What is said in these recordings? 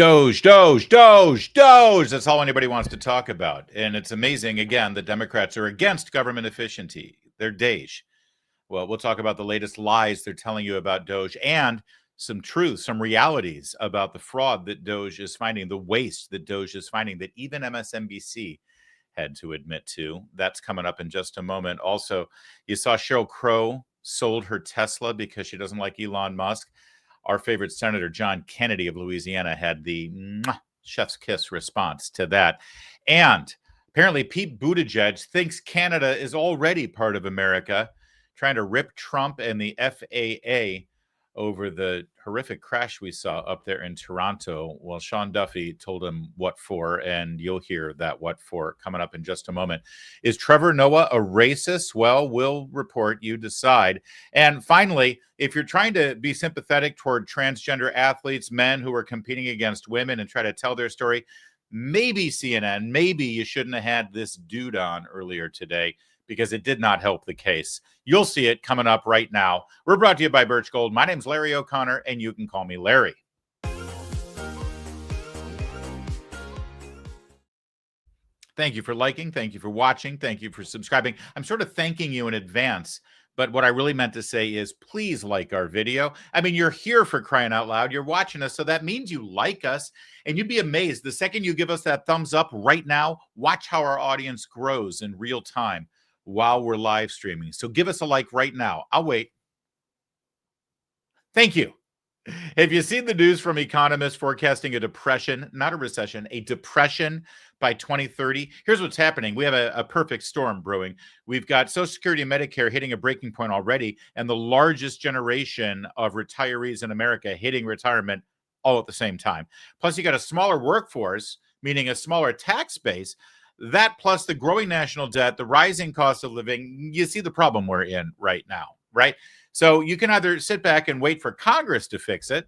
Doge, Doge, Doge, Doge. That's all anybody wants to talk about. And it's amazing, again, the Democrats are against government efficiency. They're Doge. Well, we'll talk about the latest lies they're telling you about Doge and some truth, some realities about the fraud that Doge is finding, the waste that Doge is finding that even MSNBC had to admit to. That's coming up in just a moment. Also, you saw Sheryl Crow sold her Tesla because she doesn't like Elon Musk. Our favorite Senator John Kennedy of Louisiana had the chef's kiss response to that. And apparently Pete Buttigieg thinks Canada is already part of America, trying to rip Trump and the FAA over the horrific crash we saw up there in Toronto. Well, Sean Duffy told him what for, and you'll hear that what for coming up in just a moment. Is Trevor Noah a racist? Well, we'll report, you decide. And finally, if you're trying to be sympathetic toward transgender athletes, men who are competing against women and try to tell their story, maybe CNN, maybe you shouldn't have had this dude on earlier today, because it did not help the case. You'll see it coming up right now. We're brought to you by Birch Gold. My name's Larry O'Connor, and you can call me Larry. Thank you for liking. Thank you for watching. Thank you for subscribing. I'm sort of thanking you in advance, but what I really meant to say is please like our video. I mean, you're here for crying out loud. You're watching us, so that means you like us, and you'd be amazed. The second you give us that thumbs up right now, watch how our audience grows in real time while we're live streaming. So give us a like right now. I'll wait. Thank you. Have you seen the news from economists forecasting a depression, not a recession, a depression by 2030? Here's what's happening. We have a perfect storm brewing. We've got Social Security and Medicare hitting a breaking point already, and the largest generation of retirees in America hitting retirement all at the same time. Plus, you got a smaller workforce, meaning a smaller tax base. That plus the growing national debt, the rising cost of living, you see the problem we're in right now, right? So you can either sit back and wait for Congress to fix it,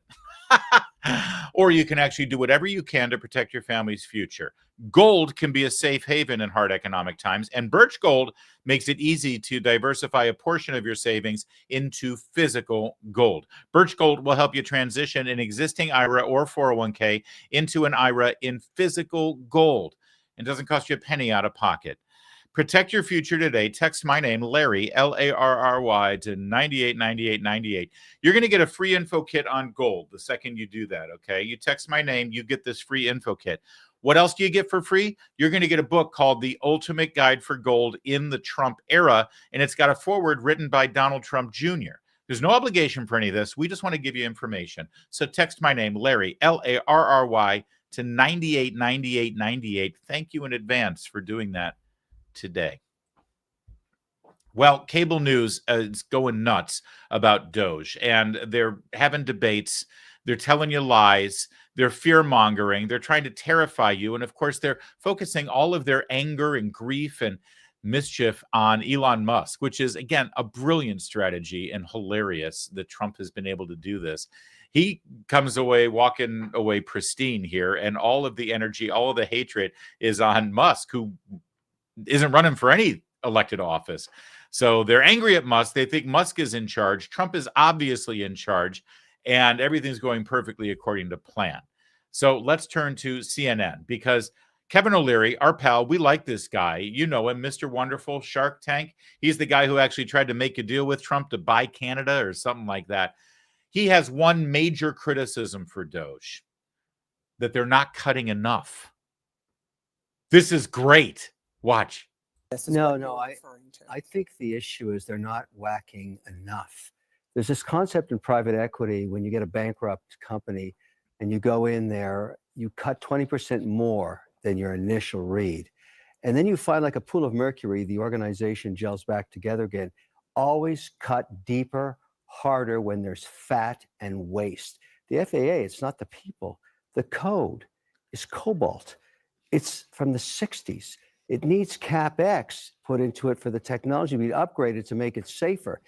or you can actually do whatever you can to protect your family's future. Gold can be a safe haven in hard economic times, and Birch Gold makes it easy to diversify a portion of your savings into physical gold. Birch Gold will help you transition an existing IRA or 401k into an IRA in physical gold. It doesn't cost you a penny out of pocket. Protect your future today. Text my name, Larry, Larry, to 989898. You're going to get a free info kit on gold the second you do that, okay? You text my name, you get this free info kit. What else do you get for free? You're going to get a book called The Ultimate Guide for Gold in the Trump Era, and it's got a foreword written by Donald Trump Jr. There's no obligation for any of this. We just want to give you information. So text my name, Larry, Larry, to 989898. Thank you in advance for doing that today. Well, cable news is going nuts about Doge, and they're having debates. They're telling you lies. They're fear-mongering. They're trying to terrify you. And, of course, they're focusing all of their anger and grief and mischief on Elon Musk, which is, again, a brilliant strategy and hilarious that Trump has been able to do this. He comes away, walking away pristine here, and all of the energy, all of the hatred is on Musk, who isn't running for any elected office. So they're angry at Musk. They think Musk is in charge. Trump is obviously in charge, and everything's going perfectly according to plan. So let's turn to CNN, because Kevin O'Leary, our pal, we like this guy. You know him, Mr. Wonderful, Shark Tank. He's the guy who actually tried to make a deal with Trump to buy Canada or something like that. He has one major criticism for Doge, that they're not cutting enough. This is great. Watch. No, I think the issue is they're not whacking enough. There's this concept in private equity when you get a bankrupt company and you go in there, you cut 20% more than your initial read. And then you find, like a pool of mercury, the organization gels back together again. Always cut deeper, harder when there's fat and waste. The FAA, it's not the people. The code is cobalt. It's from the 60s. It needs CapEx put into it for the technology to be upgraded to make it safer.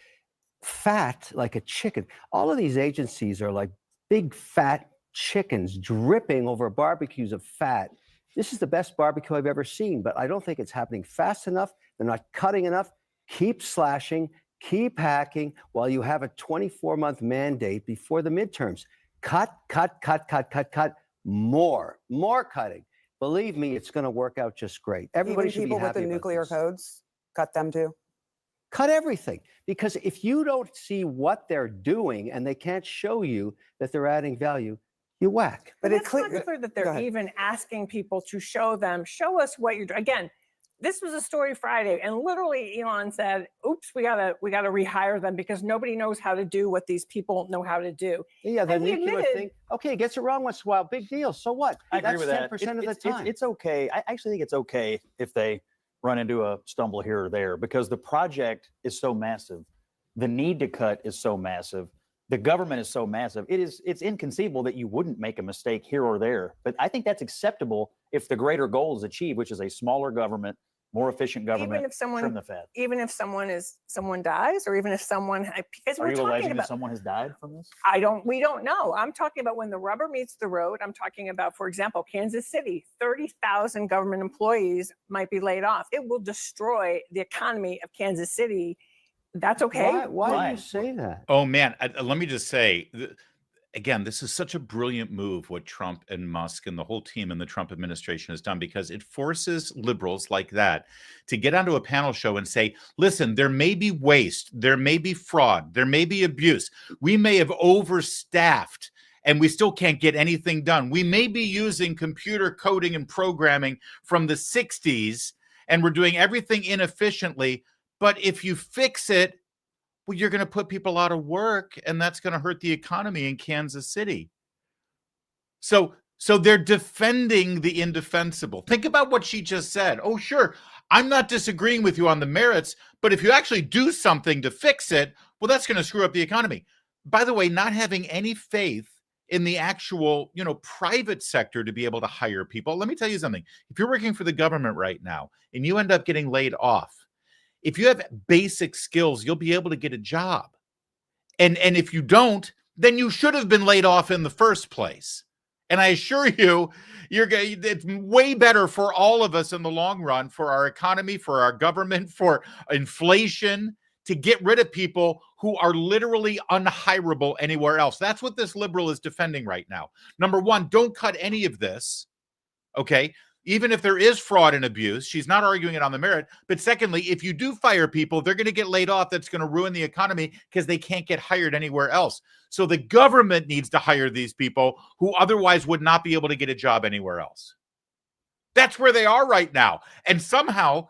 Fat like a chicken. All of these agencies are like big fat chickens dripping over barbecues of fat. This is the best barbecue I've ever seen, but I don't think it's happening fast enough. They're not cutting enough. Keep slashing, keep hacking while you have a 24-month mandate before the midterms. Cut, cut, cut, cut, cut, cut. more cutting. Believe me, it's going to work out just great. Everybody should be happy people with the about nuclear this. codes, cut them too. Cut everything, because if you don't see what they're doing and they can't show you that they're adding value, you whack. But it's not clear that they're even asking people to show us what you're doing. Again, this was a story Friday, and literally Elon said, oops, we gotta rehire them because nobody knows how to do what these people know how to do. Yeah, the nuclear thing. Okay, it gets it wrong once in a while. Big deal. So what? I agree with that. 10% of the time. It's okay. I actually think it's okay if they run into a stumble here or there, because the project is so massive. The need to cut is so massive. The government is so massive. It's inconceivable that you wouldn't make a mistake here or there. But I think that's acceptable if the greater goal is achieved, which is a smaller government, more efficient government. Even if someone dies, or even if someone, because are you alleging about, that someone has died from this? We don't know. I'm talking about when the rubber meets the road. I'm talking about, for example, Kansas City, 30,000 government employees might be laid off. It will destroy the economy of Kansas City. That's okay. Why do you say that? Oh man, let me just say, again, this is such a brilliant move what Trump and Musk and the whole team in the Trump administration has done, because it forces liberals like that to get onto a panel show and say, listen, there may be waste, there may be fraud, there may be abuse. We may have overstaffed and we still can't get anything done. We may be using computer coding and programming from the 60s and we're doing everything inefficiently. But if you fix it, well, you're going to put people out of work, and that's going to hurt the economy in Kansas City. So they're defending the indefensible. Think about what she just said. Oh, sure, I'm not disagreeing with you on the merits, but if you actually do something to fix it, well, that's going to screw up the economy. By the way, not having any faith in the actual, private sector to be able to hire people. Let me tell you something. If you're working for the government right now and you end up getting laid off, if you have basic skills, you'll be able to get a job. And if you don't, then you should have been laid off in the first place. And I assure you, it's way better for all of us in the long run, for our economy, for our government, for inflation, to get rid of people who are literally unhirable anywhere else. That's what this liberal is defending right now. Number one, don't cut any of this, okay? Even if there is fraud and abuse, she's not arguing it on the merit. But secondly, if you do fire people, they're going to get laid off. That's going to ruin the economy because they can't get hired anywhere else. So the government needs to hire these people who otherwise would not be able to get a job anywhere else. That's where they are right now. And somehow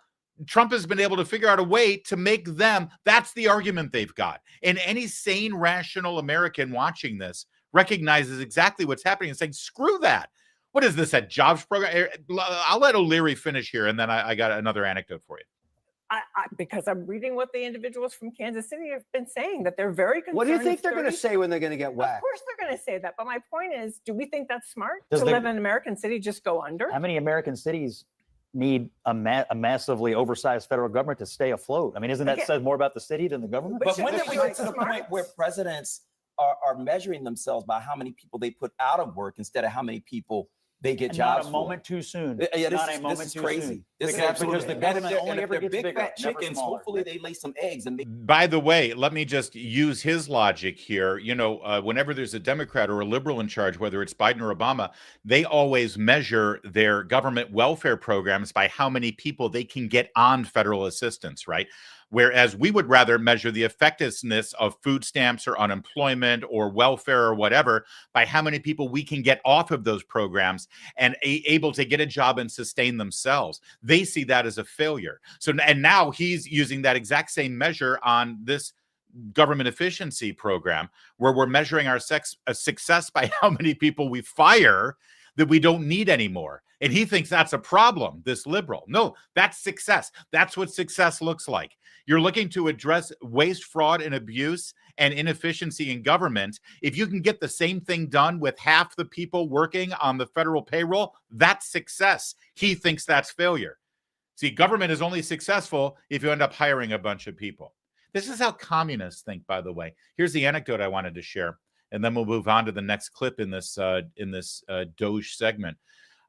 Trump has been able to figure out a way to make them, that's the argument they've got. And any sane, rational American watching this recognizes exactly what's happening and saying, screw that. What is this, a jobs program? I'll let O'Leary finish here, and then I got another anecdote for you. Because I'm reading what the individuals from Kansas City have been saying, that they're very concerned. What do you think they're going to say when they're going to get whacked? Of course they're going to say that. But my point is, do we think that's smart to live in an American city just go under? How many American cities need a massively oversized federal government to stay afloat? I mean, isn't that says more about the city than the government? But when did we get to the point where presidents are measuring themselves by how many people they put out of work instead of how many people they get jobs not a moment too soon. Yeah, this is crazy. This is because the government only ever gets big bigger, fat chickens. Hopefully, they lay some eggs and make. By the way, let me just use his logic here. Whenever there's a Democrat or a liberal in charge, whether it's Biden or Obama, they always measure their government welfare programs by how many people they can get on federal assistance, right? Whereas we would rather measure the effectiveness of food stamps or unemployment or welfare or whatever by how many people we can get off of those programs and able to get a job and sustain themselves. They see that as a failure. And now he's using that exact same measure on this government efficiency program, where we're measuring our success by how many people we fire that we don't need anymore. And he thinks that's a problem, this liberal. No, that's success. That's what success looks like. You're looking to address waste, fraud, and abuse and inefficiency in government. If you can get the same thing done with half the people working on the federal payroll, that's success. He thinks that's failure. See, government is only successful if you end up hiring a bunch of people. This is how communists think, by the way. Here's the anecdote I wanted to share, and then we'll move on to the next clip in this DOGE segment.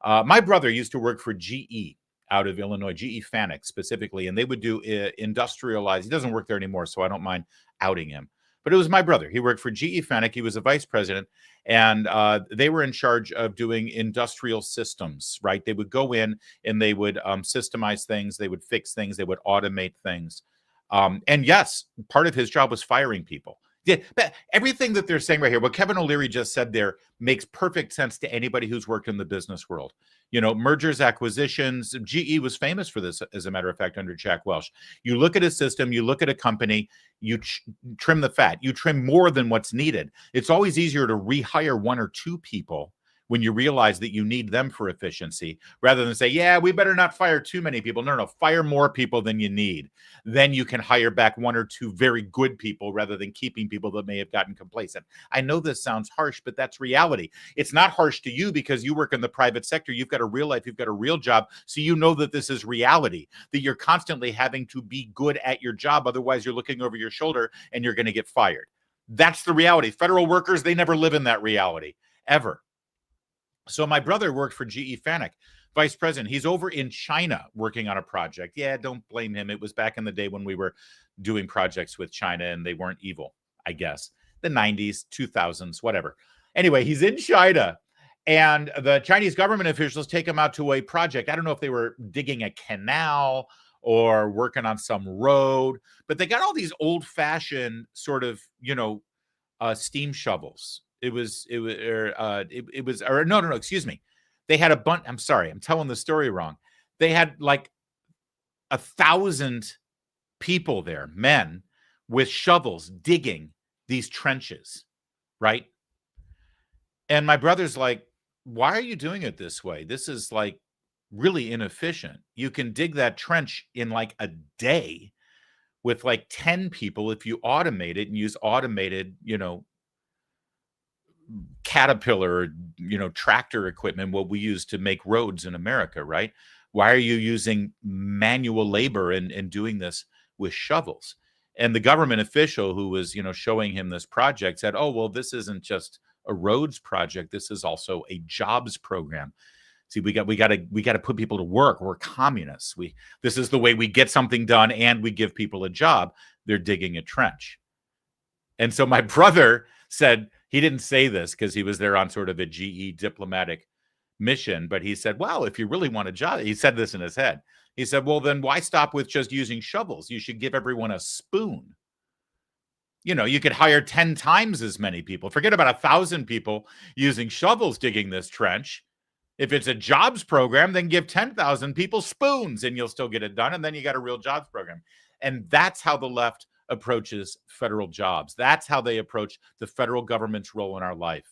My brother used to work for GE out of Illinois, GE Fanuc specifically, and they would do industrialized. He doesn't work there anymore, so I don't mind outing him. but it was my brother. He worked for GE Fennec. He was a vice president, and they were in charge of doing industrial systems, right? They would go in and they would systemize things. They would fix things. They would automate things. And yes, part of his job was firing people. Yeah, but everything that they're saying right here, what Kevin O'Leary just said there makes perfect sense to anybody who's worked in the business world. You know, mergers, acquisitions. GE was famous for this, as a matter of fact, under Jack Welch. You look at a system, you look at a company, you trim the fat, you trim more than what's needed. It's always easier to rehire one or two people when you realize that you need them for efficiency, rather than say, yeah, we better not fire too many people. No, fire more people than you need. Then you can hire back one or two very good people rather than keeping people that may have gotten complacent. I know this sounds harsh, but that's reality. It's not harsh to you because you work in the private sector. You've got a real life. You've got a real job. So you know that this is reality, that you're constantly having to be good at your job. Otherwise, you're looking over your shoulder and you're going to get fired. That's the reality. Federal workers, they never live in that reality, ever. So my brother worked for GE Fennec, vice president. He's over in China working on a project. Yeah, don't blame him. It was back in the day when we were doing projects with China and they weren't evil, I guess. The 90s, 2000s, whatever. Anyway, he's in China and the Chinese government officials take him out to a project. I don't know if they were digging a canal or working on some road, but they got all these old-fashioned sort of, steam shovels. Excuse me. They had a bunch. I'm sorry. I'm telling the story wrong. They had like 1,000 people there, men with shovels digging these trenches, right? And my brother's like, why are you doing it this way? This is like really inefficient. You can dig that trench in like a day with like 10 people if you automate it and use automated, Caterpillar, tractor equipment, what we use to make roads in America, right? Why are you using manual labor and doing this with shovels? And the government official who was, showing him this project said, oh, well, this isn't just a roads project. This is also a jobs program. See, we got to put people to work. We're communists. This is the way we get something done and we give people a job. They're digging a trench. And so my brother said, he didn't say this because he was there on sort of a GE diplomatic mission, but he said, well, if you really want a job, he said this in his head. He said, well, then why stop with just using shovels? You should give everyone a spoon. You could hire 10 times as many people. Forget about 1,000 people using shovels digging this trench. If it's a jobs program, then give 10,000 people spoons and you'll still get it done. And then you got a real jobs program. And that's how the left approaches federal jobs. That's how they approach the federal government's role in our life.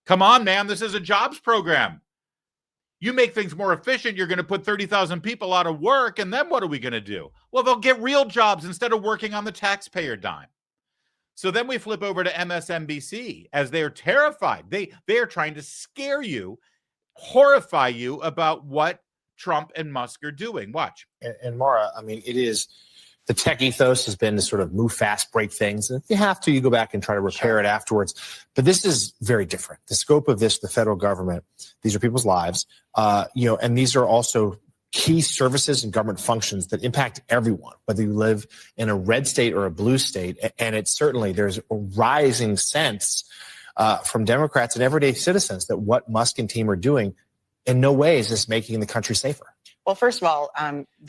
Come on, man, this is a jobs program. You make things more efficient, you're going to put 30,000 people out of work, and then what are we going to do? Well, they'll get real jobs instead of working on the taxpayer dime. So then we flip over to MSNBC as they're terrified. They are trying to scare you, horrify you about what Trump and Musk are doing. Watch. And Mara, I mean, it is... The tech ethos has been to sort of move fast, break things. And if you have to, you go back and try to repair it afterwards. But this is very different. The scope of this, the federal government, these are people's lives, and these are also key services and government functions that impact everyone, whether you live in a red state or a blue state. And it's certainly, there's a rising sense from Democrats and everyday citizens that what Musk and team are doing in no way is this making the country safer. Well, first of all,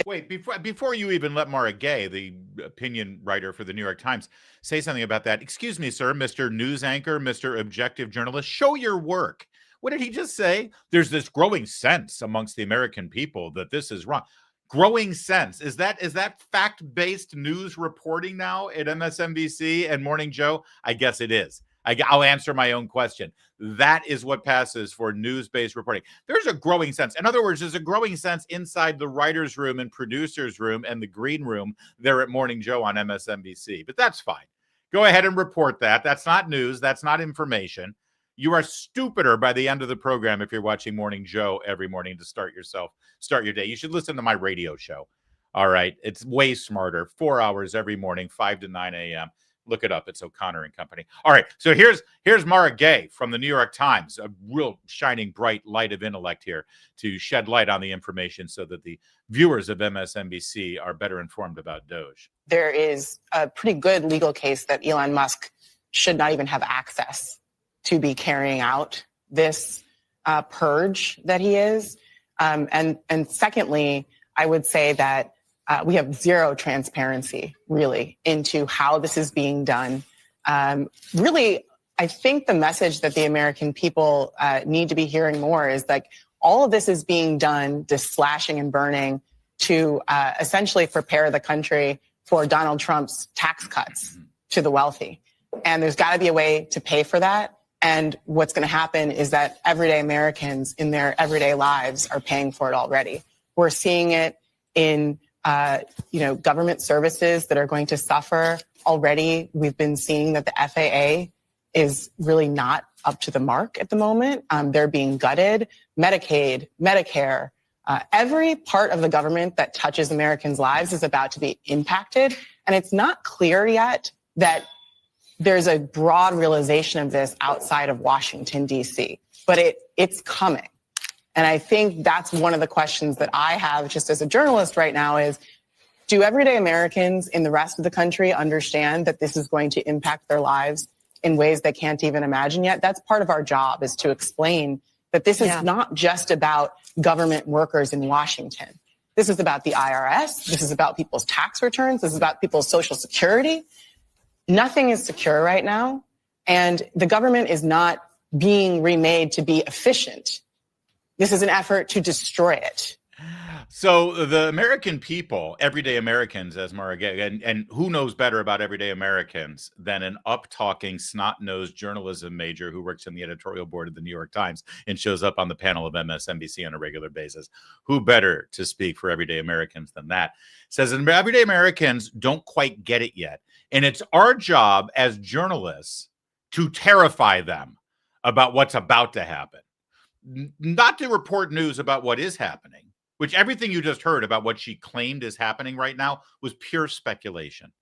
wait, before you even let Mara Gay, the opinion writer for the New York Times, say something about that. Excuse me, sir, Mr. News Anchor, Mr. Objective Journalist, show your work. What did he just say? There's this growing sense amongst the American people that this is wrong. Growing sense. Is that fact-based news reporting now at MSNBC and Morning Joe? I guess it is. I'll answer my own question. That is what passes for news-based reporting. There's a growing sense. In other words, there's a growing sense inside the writer's room and producer's room and the green room there at Morning Joe on MSNBC. But that's fine. Go ahead and report that. That's not news. That's not information. You are stupider by the end of the program if you're watching Morning Joe every morning to start your day. You should listen to my radio show. All right. It's way smarter. 4 hours every morning, 5 to 9 a.m. Look it up. It's O'Connor and Company. All right. So here's Mara Gay from the New York Times, a real shining bright light of intellect here to shed light on the information so that the viewers of MSNBC are better informed about DOGE. There is a pretty good legal case that Elon Musk should not even have access to be carrying out this purge that he is. And secondly, I would say that we have zero transparency, really, into how this is being done. Really, I think the message that the American people need to be hearing more is like all of this is being done, this slashing and burning, to essentially prepare the country for Donald Trump's tax cuts to the wealthy. And there's got to be a way to pay for that. And what's going to happen is that everyday Americans in their everyday lives are paying for it already. We're seeing it in government services that are going to suffer already. We've been seeing that the FAA is really not up to the mark at the moment. They're being gutted. Medicaid, Medicare, every part of the government that touches Americans' lives is about to be impacted. And it's not clear yet that there's a broad realization of this outside of Washington, D.C., but it's coming. And I think that's one of the questions that I have just as a journalist right now is, do everyday Americans in the rest of the country understand that this is going to impact their lives in ways they can't even imagine yet? That's part of our job, is to explain that this is not just about government workers in Washington. This is about the IRS. This is about people's tax returns. This is about people's Social Security. Nothing is secure right now, and the government is not being remade to be efficient. This is an effort to destroy it. So the American people, everyday Americans, as Mara Gay, and who knows better about everyday Americans than an up-talking, snot-nosed journalism major who works in the editorial board of the New York Times and shows up on the panel of MSNBC on a regular basis? Who better to speak for everyday Americans than that? Says everyday Americans don't quite get it yet. And it's our job as journalists to terrify them about what's about to happen. Not to report news about what is happening, which everything you just heard about what she claimed is happening right now was pure speculation.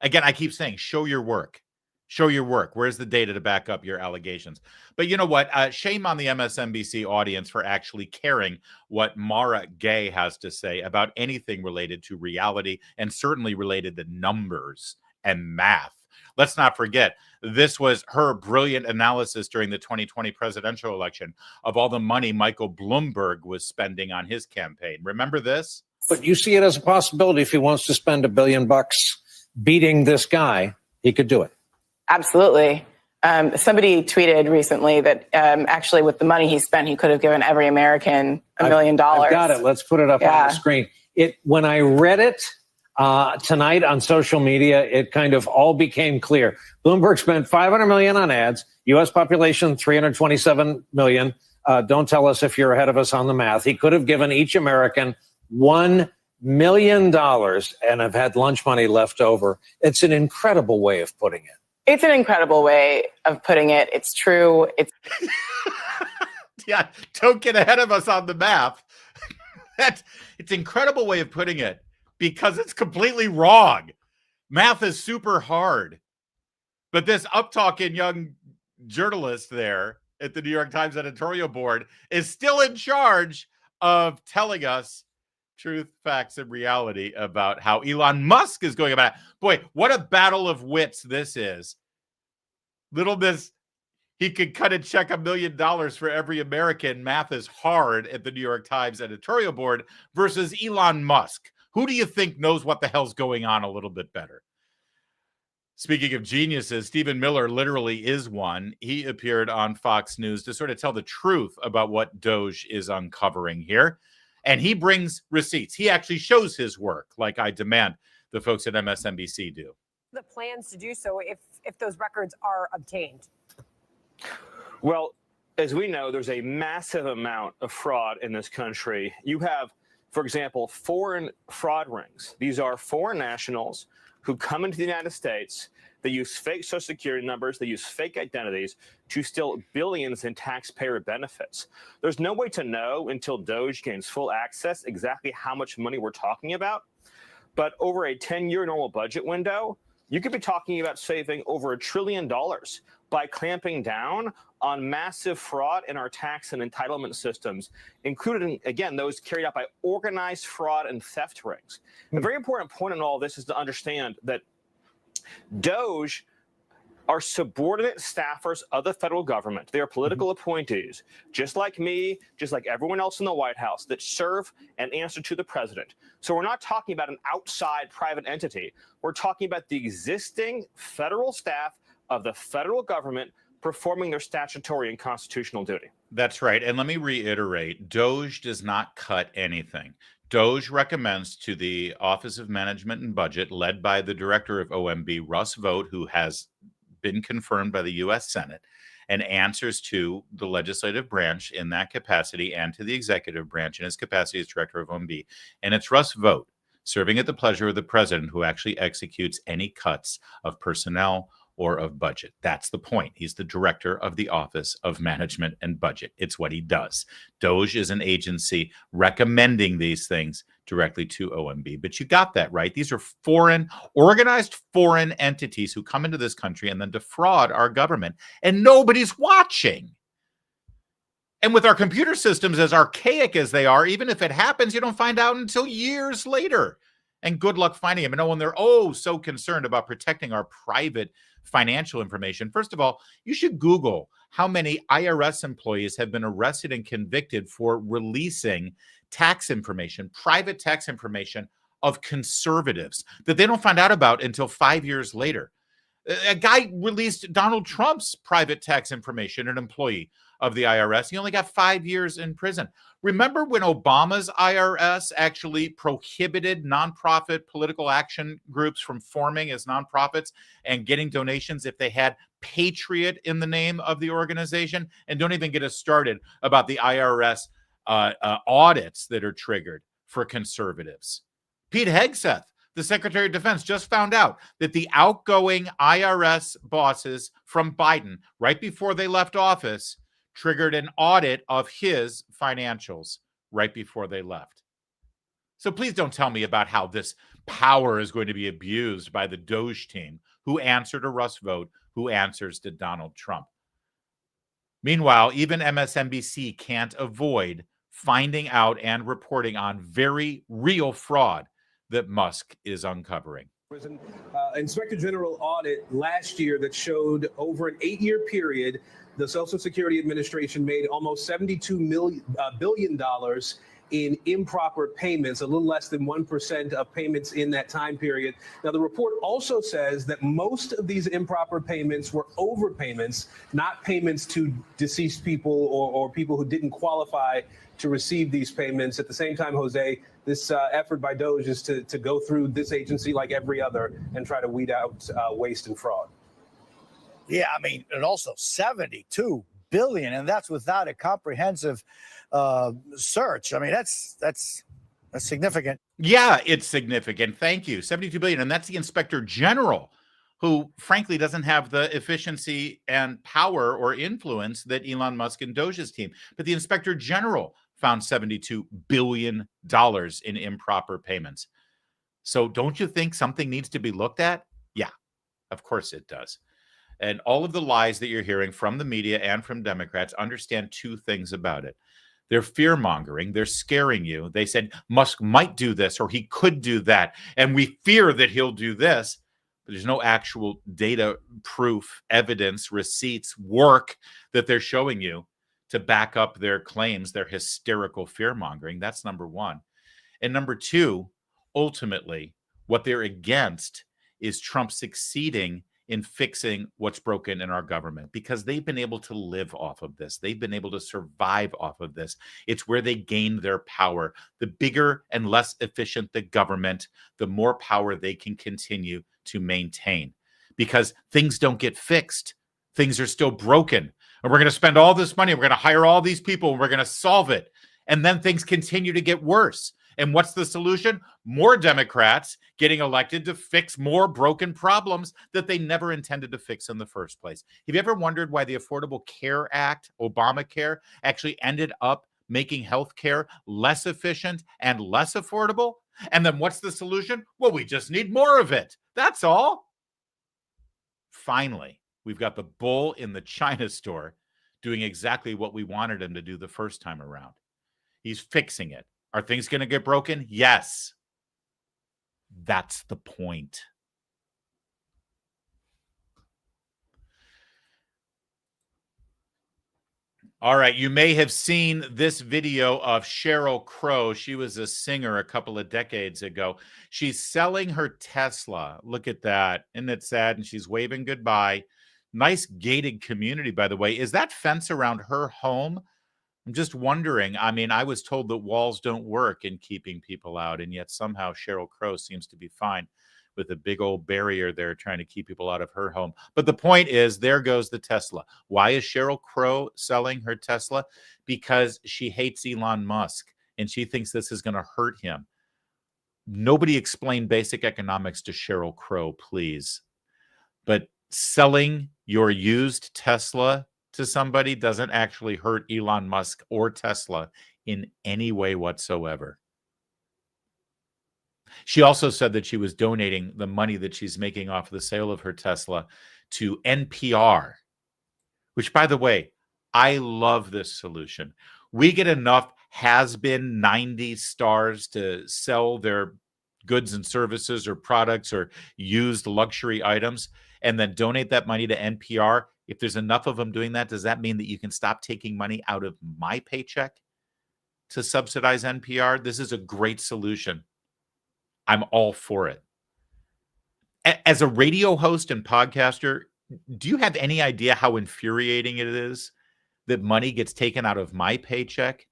Again, I keep saying, show your work. Show your work. Where's the data to back up your allegations? But you know what? Shame on the MSNBC audience for actually caring what Mara Gay has to say about anything related to reality and certainly related to numbers and math. Let's not forget, this was her brilliant analysis during the 2020 presidential election of all the money Michael Bloomberg was spending on his campaign. Remember this? But you see it as a possibility. If he wants to spend $1 billion beating this guy, he could do it. Absolutely. Somebody tweeted recently that actually with the money he spent, he could have given every American $1 million. I've got it. Let's put it up on the screen. When I read it tonight on social media, it kind of all became clear. Bloomberg spent $500 million on ads. U.S. population 327 million. Don't tell us if you're ahead of us on the math. He could have given each American $1 million and have had lunch money left over. It's an incredible way of putting it. It's an incredible way of putting it. It's true. It's yeah. Don't get ahead of us on the math. It's an incredible way of putting it because it's completely wrong. Math is super hard. But this up-talking young journalist there at the New York Times editorial board is still in charge of telling us truth, facts, and reality about how Elon Musk is going about it. Boy, what a battle of wits this is. Little Miss, he could cut a check $1 million for every American. Math is hard at the New York Times editorial board versus Elon Musk. Who do you think knows what the hell's going on a little bit better? Speaking of geniuses, Stephen Miller literally is one. He appeared on Fox News to sort of tell the truth about what DOGE is uncovering here. And he brings receipts. He actually shows his work, like I demand the folks at MSNBC do. The plans to do so if those records are obtained. Well, as we know, there's a massive amount of fraud in this country. You have, for example, foreign fraud rings. These are foreign nationals who come into the United States. They use fake Social Security numbers. They use fake identities to steal billions in taxpayer benefits. There's no way to know until DOGE gains full access exactly how much money we're talking about. But over a 10-year normal budget window, You could be talking about saving over $1 trillion by clamping down on massive fraud in our tax and entitlement systems, including, again, those carried out by organized fraud and theft rings. A very important point in all this is to understand that DOGE are subordinate staffers of the federal government. They are political appointees, just like me, just like everyone else in the White House, that serve and answer to the president. So we're not talking about an outside private entity. We're talking about the existing federal staff of the federal government performing their statutory and constitutional duty. That's right. And let me reiterate, DOGE does not cut anything. DOGE recommends to the Office of Management and Budget, led by the director of OMB, Russ Vought, who has been confirmed by the U.S. Senate, and answers to the legislative branch in that capacity and to the executive branch in his capacity as director of OMB. And it's Russ Vought, serving at the pleasure of the president, who actually executes any cuts of personnel or of budget. That's the point. He's the director of the Office of Management and Budget. It's what he does. DOGE is an agency recommending these things directly to OMB. But you got that right. These are organized foreign entities who come into this country and then defraud our government, and nobody's watching. And with our computer systems as archaic as they are, even if it happens, you don't find out until years later. And good luck finding them. And when they're so concerned about protecting our private financial information, first of all, you should Google how many IRS employees have been arrested and convicted for releasing tax information, private tax information of conservatives that they don't find out about until 5 years later. A guy released Donald Trump's private tax information, an employee of the IRS. He only got 5 years in prison. Remember when Obama's IRS actually prohibited nonprofit political action groups from forming as nonprofits and getting donations if they had Patriot in the name of the organization? And don't even get us started about the IRS audits that are triggered for conservatives. Pete Hegseth, the Secretary of Defense, just found out that the outgoing IRS bosses from Biden, right before they left office, triggered an audit of his financials right before they left. So please don't tell me about how this power is going to be abused by the DOGE team, who answer to Russ Vought, who answers to Donald Trump. Meanwhile, even MSNBC can't avoid finding out and reporting on very real fraud that Musk is uncovering. There was an Inspector General audit last year that showed over an 8-year period, the Social Security Administration made almost $72 billion in improper payments, a little less than 1% of payments in that time period. Now, the report also says that most of these improper payments were overpayments, not payments to deceased people or people who didn't qualify to receive these payments. At the same time, Jose, this effort by DOGE is to go through this agency like every other and try to weed out waste and fraud. Yeah, I mean, and also 72 billion, and that's without a comprehensive search. I mean, that's significant. Yeah, it's significant. Thank you. 72 billion. And that's the Inspector General, who frankly doesn't have the efficiency and power or influence that Elon Musk and DOGE's team. But the Inspector General found $72 billion in improper payments. So don't you think something needs to be looked at? Yeah, of course it does. And all of the lies that you're hearing from the media and from Democrats, understand two things about it. They're fear-mongering. They're scaring you. They said Musk might do this or he could do that, and we fear that he'll do this. But there's no actual data, proof, evidence, receipts, work that they're showing you to back up their claims, their hysterical fear-mongering. That's number one. And number two, ultimately, what they're against is Trump succeeding in fixing what's broken in our government, because they've been able to live off of this. They've been able to survive off of this. It's where they gain their power. The bigger and less efficient the government, the more power they can continue to maintain, because things don't get fixed. Things are still broken. And we're going to spend all this money. We're going to hire all these people and we're going to solve it. And then things continue to get worse. And what's the solution? More Democrats getting elected to fix more broken problems that they never intended to fix in the first place. Have you ever wondered why the Affordable Care Act, Obamacare, actually ended up making healthcare less efficient and less affordable? And then what's the solution? Well, we just need more of it. That's all. finally, we've got the bull in the China store doing exactly what we wanted him to do the first time around. He's fixing it. Are things going to get broken? Yes. That's the point. All right, you may have seen this video of Sheryl Crow. She was a singer a couple of decades ago. She's selling her Tesla. Look at that. Isn't it sad? And she's waving goodbye. Nice gated community, by the way. Is that fence around her home? I'm just wondering. I mean, I was told that walls don't work in keeping people out, and yet somehow Sheryl Crow seems to be fine with a big old barrier there trying to keep people out of her home. But the point is, there goes the Tesla. Why is Sheryl Crow selling her Tesla? Because she hates Elon Musk, and she thinks this is going to hurt him. Nobody explain basic economics to Sheryl Crow, please. But selling your used Tesla to somebody doesn't actually hurt Elon Musk or Tesla in any way whatsoever. She also said that she was donating the money that she's making off the sale of her Tesla to NPR, which, by the way, I love this solution. We get enough has-been 90 stars to sell their goods and services or products or used luxury items and then donate that money to NPR. If there's enough of them doing that, does that mean that you can stop taking money out of my paycheck to subsidize NPR? This is a great solution. I'm all for it. As a radio host and podcaster, do you have any idea how infuriating it is that money gets taken out of my paycheck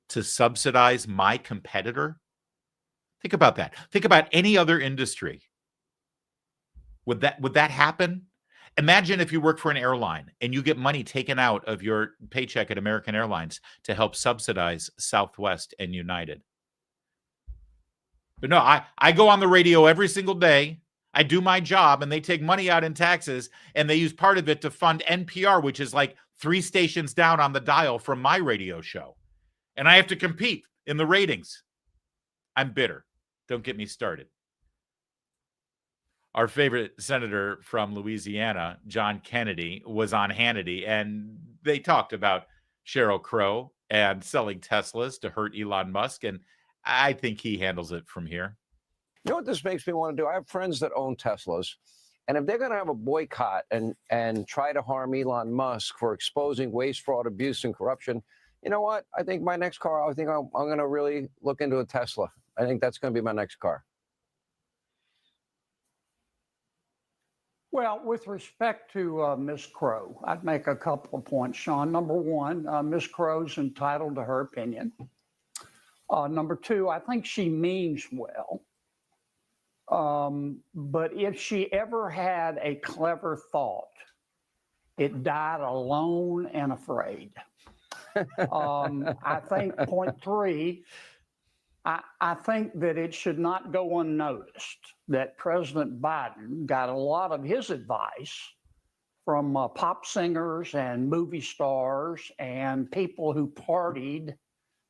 to subsidize my competitor? Think about that. Think about any other industry. Would that happen? Imagine if you work for an airline and you get money taken out of your paycheck at American Airlines to help subsidize Southwest and United. But no, I go on the radio every single day. I do my job, and they take money out in taxes, and they use part of it to fund NPR, which is like 3 stations down on the dial from my radio show. And I have to compete in the ratings. I'm bitter. Don't get me started. Our favorite senator from Louisiana, John Kennedy, was on Hannity, and they talked about Sheryl Crow and selling Teslas to hurt Elon Musk, and I think he handles it from here. You know what this makes me want to do? I have friends that own Teslas, and if they're going to have a boycott and try to harm Elon Musk for exposing waste, fraud, abuse, and corruption, you know what? I think my next car, I'm going to really look into a Tesla. I think that's going to be my next car. Well, with respect to Ms. Crow, I'd make a couple of points, Sean. Number one, Ms. Crow's entitled to her opinion. Number two, I think she means well. But if she ever had a clever thought, it died alone and afraid. I think point three, I think that it should not go unnoticed that President Biden got a lot of his advice from pop singers and movie stars and people who partied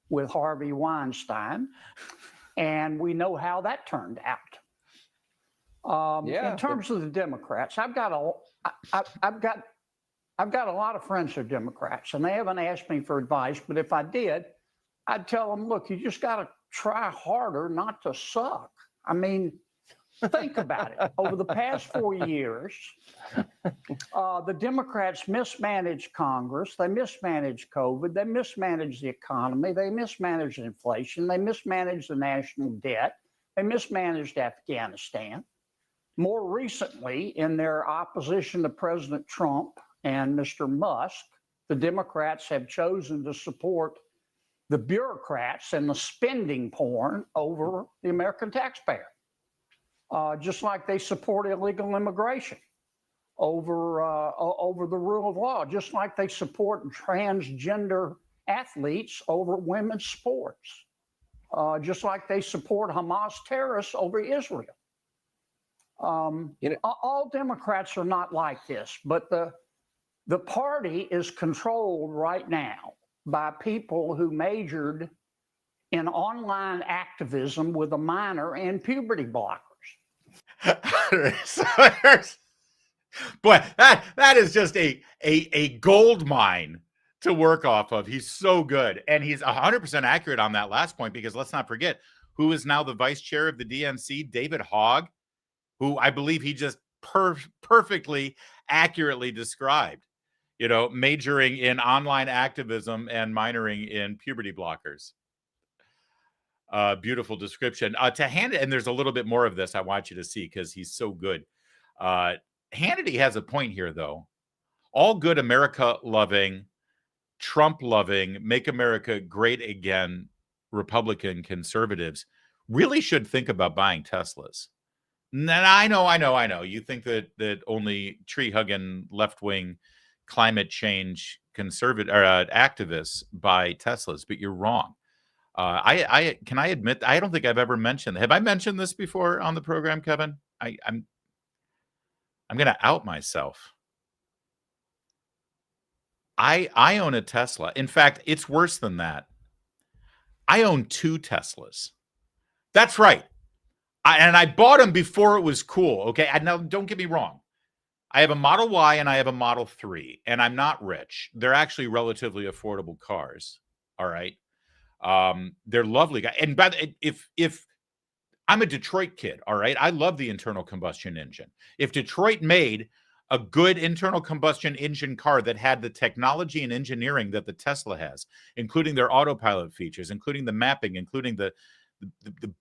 with Harvey Weinstein, and we know how that turned out. In terms of the Democrats, I've got a lot of friends who are Democrats, and they haven't asked me for advice. But if I did, I'd tell them, look, you just got to try harder not to suck. I mean, think about it. Over the past 4 years, the Democrats mismanaged Congress. They mismanaged COVID. They mismanaged the economy. They mismanaged inflation. They mismanaged the national debt. They mismanaged Afghanistan. More recently, in their opposition to President Trump and Mr. Musk, the Democrats have chosen to support the bureaucrats and the spending porn over the American taxpayer. Just like they support illegal immigration over the rule of law, just like they support transgender athletes over women's sports, just like they support Hamas terrorists over Israel. All Democrats are not like this, but the party is controlled right now by people who majored in online activism with a minor in puberty blockers. Boy, that is just a gold mine to work off of. He's so good. And he's 100% accurate on that last point, because let's not forget who is now the vice chair of the DNC, David Hogg, who I believe he just perfectly accurately described, majoring in online activism and minoring in puberty blockers. Beautiful description. To hand it, and there's a little bit more of this I want you to see because he's so good. Hannity has a point here, though. All good America-loving, Trump-loving, make America great again Republican conservatives really should think about buying Teslas. And I know. You think that only tree-hugging, left-wing, climate change conservative activists buy Teslas, but you're wrong. Can I admit, I don't think I've ever mentioned. Have I mentioned this before on the program, Kevin? I'm going to out myself. I own a Tesla. In fact, it's worse than that. I own 2 Teslas. That's right. And I bought them before it was cool. Okay. Now, don't get me wrong. I have a Model Y and I have a Model 3, and I'm not rich. They're actually relatively affordable cars. All right. They're lovely guys. And if I'm a Detroit kid, all right, I love the internal combustion engine. If Detroit made a good internal combustion engine car that had the technology and engineering that the Tesla has, including their autopilot features, including the mapping, including the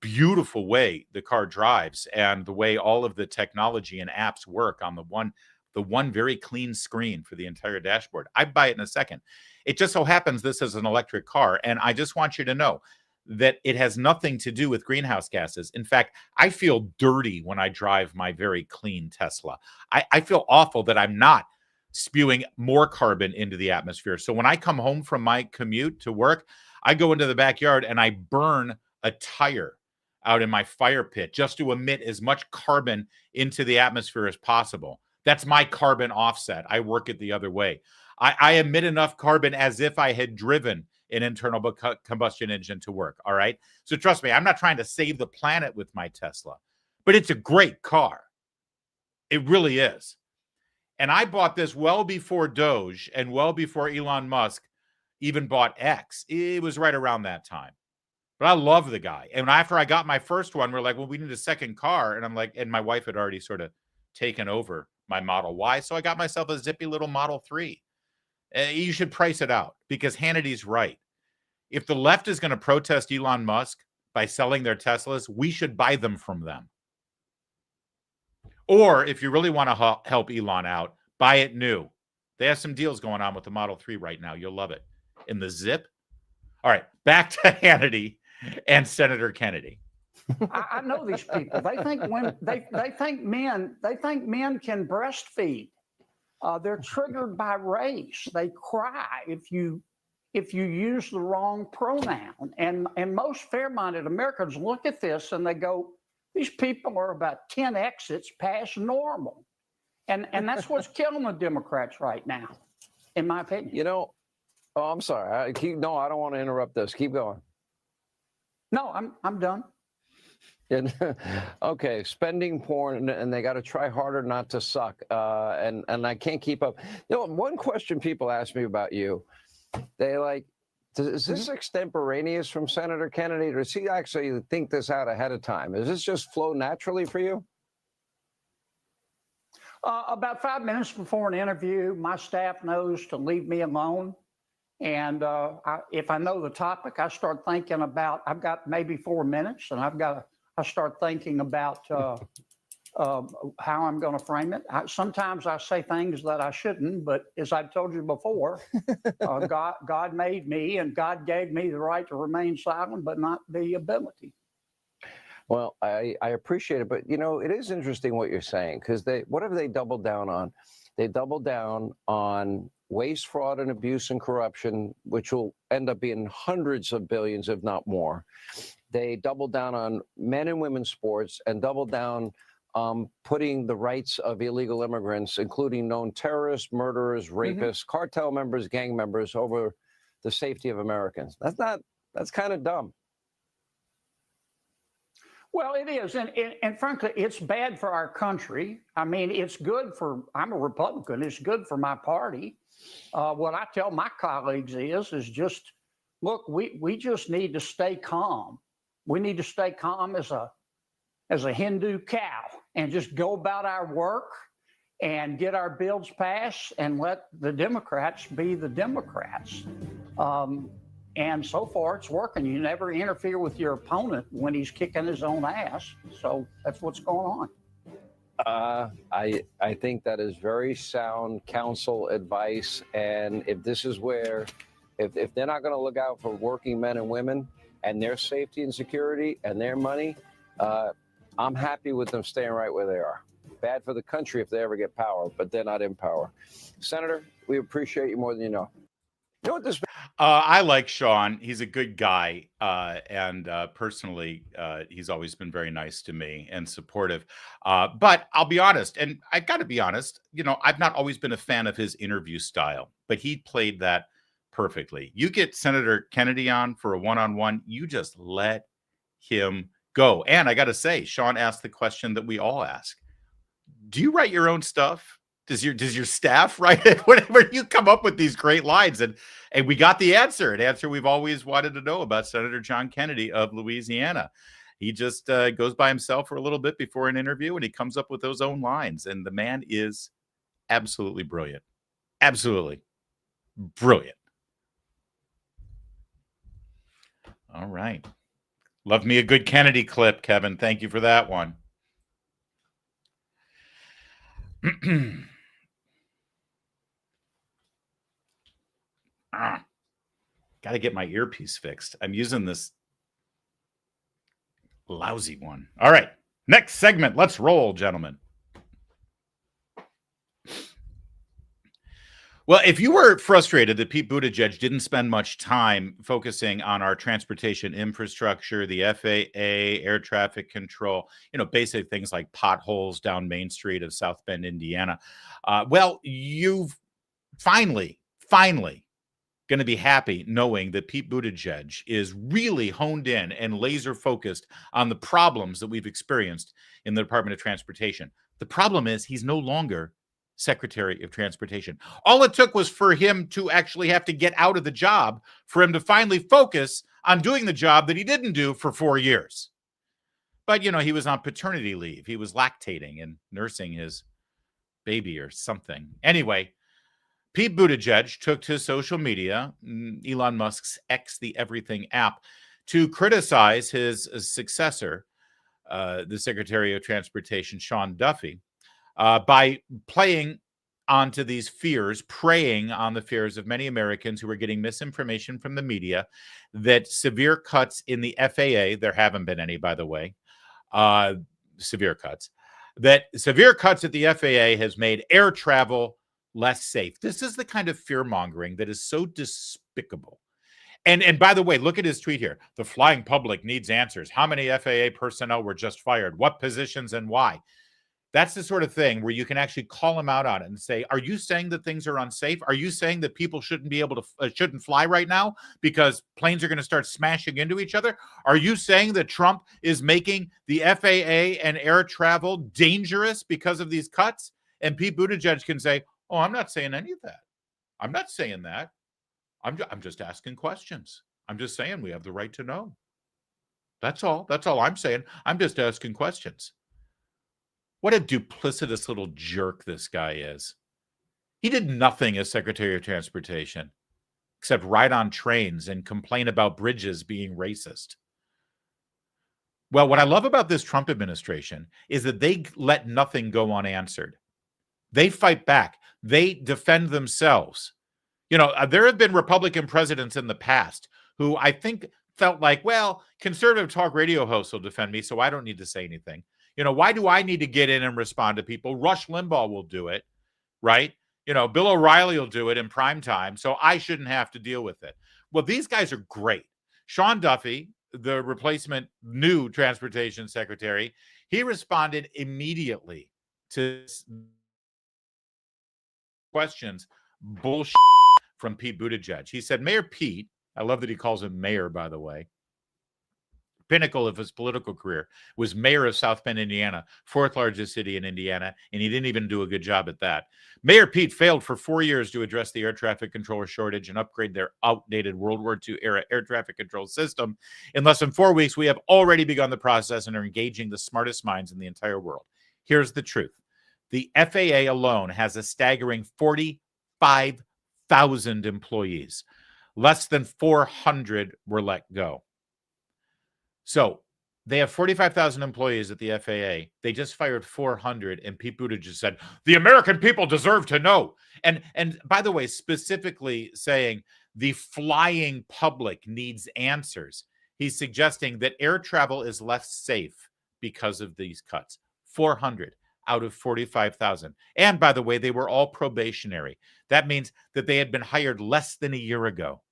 beautiful way the car drives, and the way all of the technology and apps work on the one very clean screen for the entire dashboard, I'd buy it in a second. It just so happens this is an electric car, and I just want you to know that it has nothing to do with greenhouse gases. In fact, I feel dirty when I drive my very clean Tesla. I feel awful that I'm not spewing more carbon into the atmosphere. So when I come home from my commute to work, I go into the backyard and I burn a tire out in my fire pit just to emit as much carbon into the atmosphere as possible. That's my carbon offset. I work it the other way. I emit enough carbon as if I had driven an internal combustion engine to work. All right. So trust me, I'm not trying to save the planet with my Tesla, but it's a great car. It really is. And I bought this well before DOGE and well before Elon Musk even bought X. It was right around that time. But I love the guy. And after I got my first one, we're like, well, we need a second car. And I'm like, and my wife had already sort of taken over my Model Y. So I got myself a zippy little Model 3. You should price it out, because Hannity's right. If the left is going to protest Elon Musk by selling their Teslas, we should buy them from them. Or if you really want to help Elon out, buy it new. They have some deals going on with the Model 3 right now. You'll love it. In the zip. All right, back to Hannity and Senator Kennedy. I know these people. They think men can breastfeed. They're triggered by race. They cry if you use the wrong pronoun. And most fair-minded Americans look at this and they go, these people are about 10 exits past normal. And that's what's killing the Democrats right now, in my opinion. Oh, I'm sorry. I don't want to interrupt this. Keep going. No, I'm done. Okay, spending porn, and they got to try harder not to suck. And I can't keep up. One question people ask me about you, they like, is this extemporaneous from Senator Kennedy, or does he actually think this out ahead of time? Does this just flow naturally for you? About 5 minutes before an interview, my staff knows to leave me alone. And if I know the topic, I start thinking about, I've got maybe 4 minutes, and I start thinking about how I'm going to frame it. Sometimes I say things that I shouldn't, but as I've told you before, God made me, and God gave me the right to remain silent, but not the ability. Well, I appreciate it, but it is interesting what you're saying, because what have they doubled down on? They doubled down on waste, fraud, and abuse and corruption, which will end up being hundreds of billions, if not more. They doubled down on men and women's sports, and doubled down putting the rights of illegal immigrants, including known terrorists, murderers, rapists, cartel members, gang members, over the safety of Americans. That's kind of dumb. Well, it is. And frankly, it's bad for our country. I mean, it's good for, I'm a Republican, it's good for my party. What I tell my colleagues is just, look, we just need to stay calm. We need to stay calm as a Hindu cow and just go about our work and get our bills passed and let the Democrats be the Democrats. And so far, it's working. You never interfere with your opponent when he's kicking his own ass. So that's what's going on. I think that is very sound counsel advice. And if this is where, if they're not going to look out for working men and women and their safety and security and their money, I'm happy with them staying right where they are. Bad for the country if they ever get power, but they're not in power. Senator, we appreciate you more than you know. You know what this? I like Sean. He's a good guy. And personally, he's always been very nice to me and supportive. But I'll be honest, and I got to be honest, I've not always been a fan of his interview style, but he played that perfectly. You get Senator Kennedy on for a one-on-one, you just let him go. And I got to say, Sean asked the question that we all ask. Do you write your own stuff? Does your staff write it? Whenever you come up with these great lines, and we got the answer, an answer we've always wanted to know about Senator John Kennedy of Louisiana. He just goes by himself for a little bit before an interview, and he comes up with those own lines. And the man is absolutely brilliant. Absolutely brilliant. All right. Love me a good Kennedy clip, Kevin. Thank you for that one. Got to get my earpiece fixed. I'm using this lousy one. All right. Next segment. Let's roll, gentlemen. Well, if you were frustrated that Pete Buttigieg didn't spend much time focusing on our transportation infrastructure, the FAA, air traffic control, basic things like potholes down Main Street of South Bend, Indiana, well, you've finally going to be happy knowing that Pete Buttigieg is really honed in and laser focused on the problems that we've experienced in the Department of Transportation. The problem is he's no longer Secretary of Transportation. All it took was for him to actually have to get out of the job for him to finally focus on doing the job that he didn't do for 4 years. But, he was on paternity leave. He was lactating and nursing his baby or something. Anyway, Pete Buttigieg took to social media, Elon Musk's X the Everything app, to criticize his successor, the Secretary of Transportation, Sean Duffy, by playing onto these fears, preying on the fears of many Americans who are getting misinformation from the media that severe cuts in the FAA, there haven't been any, by the way, severe cuts at the FAA has made air travel less safe. This is the kind of fear-mongering that is so despicable. And by the way, look at his tweet here. The flying public needs answers. How many FAA personnel were just fired? What positions and why? That's the sort of thing where you can actually call him out on it and say, are you saying that things are unsafe? Are you saying that people shouldn't be able to, shouldn't fly right now because planes are going to start smashing into each other? Are you saying that Trump is making the FAA and air travel dangerous because of these cuts? And Pete Buttigieg can say, oh, I'm not saying any of that. I'm not saying that. I'm just asking questions. I'm just saying we have the right to know. That's all. That's all I'm saying. I'm just asking questions. What a duplicitous little jerk this guy is. He did nothing as Secretary of Transportation except ride on trains and complain about bridges being racist. Well, what I love about this Trump administration is that they let nothing go unanswered. They fight back. They defend themselves. There have been Republican presidents in the past who I think felt like, well, conservative talk radio hosts will defend me, so I don't need to say anything. Why do I need to get in and respond to people? Rush Limbaugh will do it, right? Bill O'Reilly will do it in prime time, so I shouldn't have to deal with it. Well, these guys are great. Sean Duffy, the replacement new transportation secretary, he responded immediately to questions, bullshit from Pete Buttigieg. He said, Mayor Pete, I love that he calls him mayor, by the way. pinnacle of his political career, was mayor of South Bend, Indiana, fourth largest city in Indiana, and he didn't even do a good job at that. Mayor Pete failed for 4 years to address the air traffic controller shortage and upgrade their outdated World War II era air traffic control system. In less than 4 weeks, we have already begun the process and are engaging the smartest minds in the entire world. Here's the truth. The FAA alone has a staggering 45,000 employees. Less than 400 were let go. So they have 45,000 employees at the FAA. They just fired 400, and Pete Buttigieg said, the American people deserve to know. And by the way, specifically saying the flying public needs answers. He's suggesting that air travel is less safe because of these cuts. 400 out of 45,000. And by the way, they were all probationary. That means that they had been hired less than a year ago.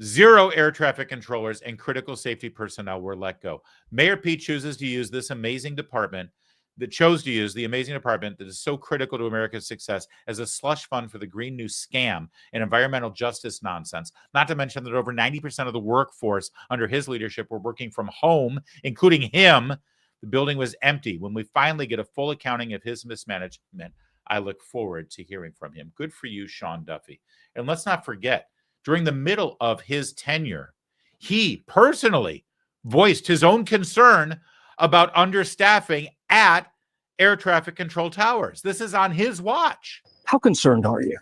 0 air traffic controllers and critical safety personnel were let go. Mayor Pete chooses to use this amazing department that chose to use the amazing department that is so critical to America's success as a slush fund for the Green New scam and environmental justice nonsense. Not to mention that over 90% of the workforce under his leadership were working from home, including him. The building was empty. When we finally get a full accounting of his mismanagement, I look forward to hearing from him. Good for you, Sean Duffy. And let's not forget, during the middle of his tenure, he personally voiced his own concern about understaffing at air traffic control towers. This is on his watch. How concerned are you?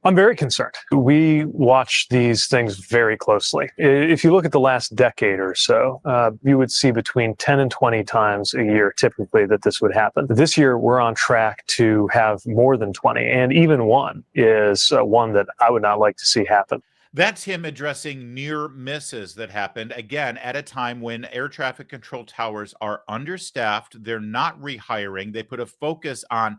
I'm very concerned. We watch these things very closely. If you look at the last decade or so, you would see between 10 and 20 times a year, typically, that this would happen. This year, we're on track to have more than 20, and even one is one that I would not like to see happen. That's him addressing near misses that happened, again, at a time when air traffic control towers are understaffed. They're not rehiring. They put a focus on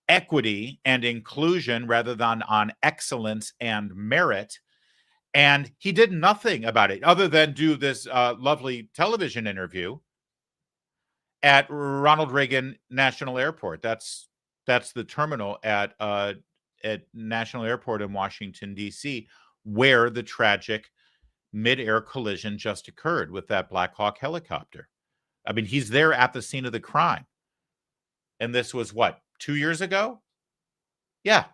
equity and inclusion rather than on excellence and merit. And he did nothing about it other than do this lovely television interview at Ronald Reagan National Airport. That's the terminal at National Airport in Washington, D.C., where the tragic mid-air collision just occurred with that Black Hawk helicopter. I mean, he's there at the scene of the crime. And this was what, 2 years ago? Yeah,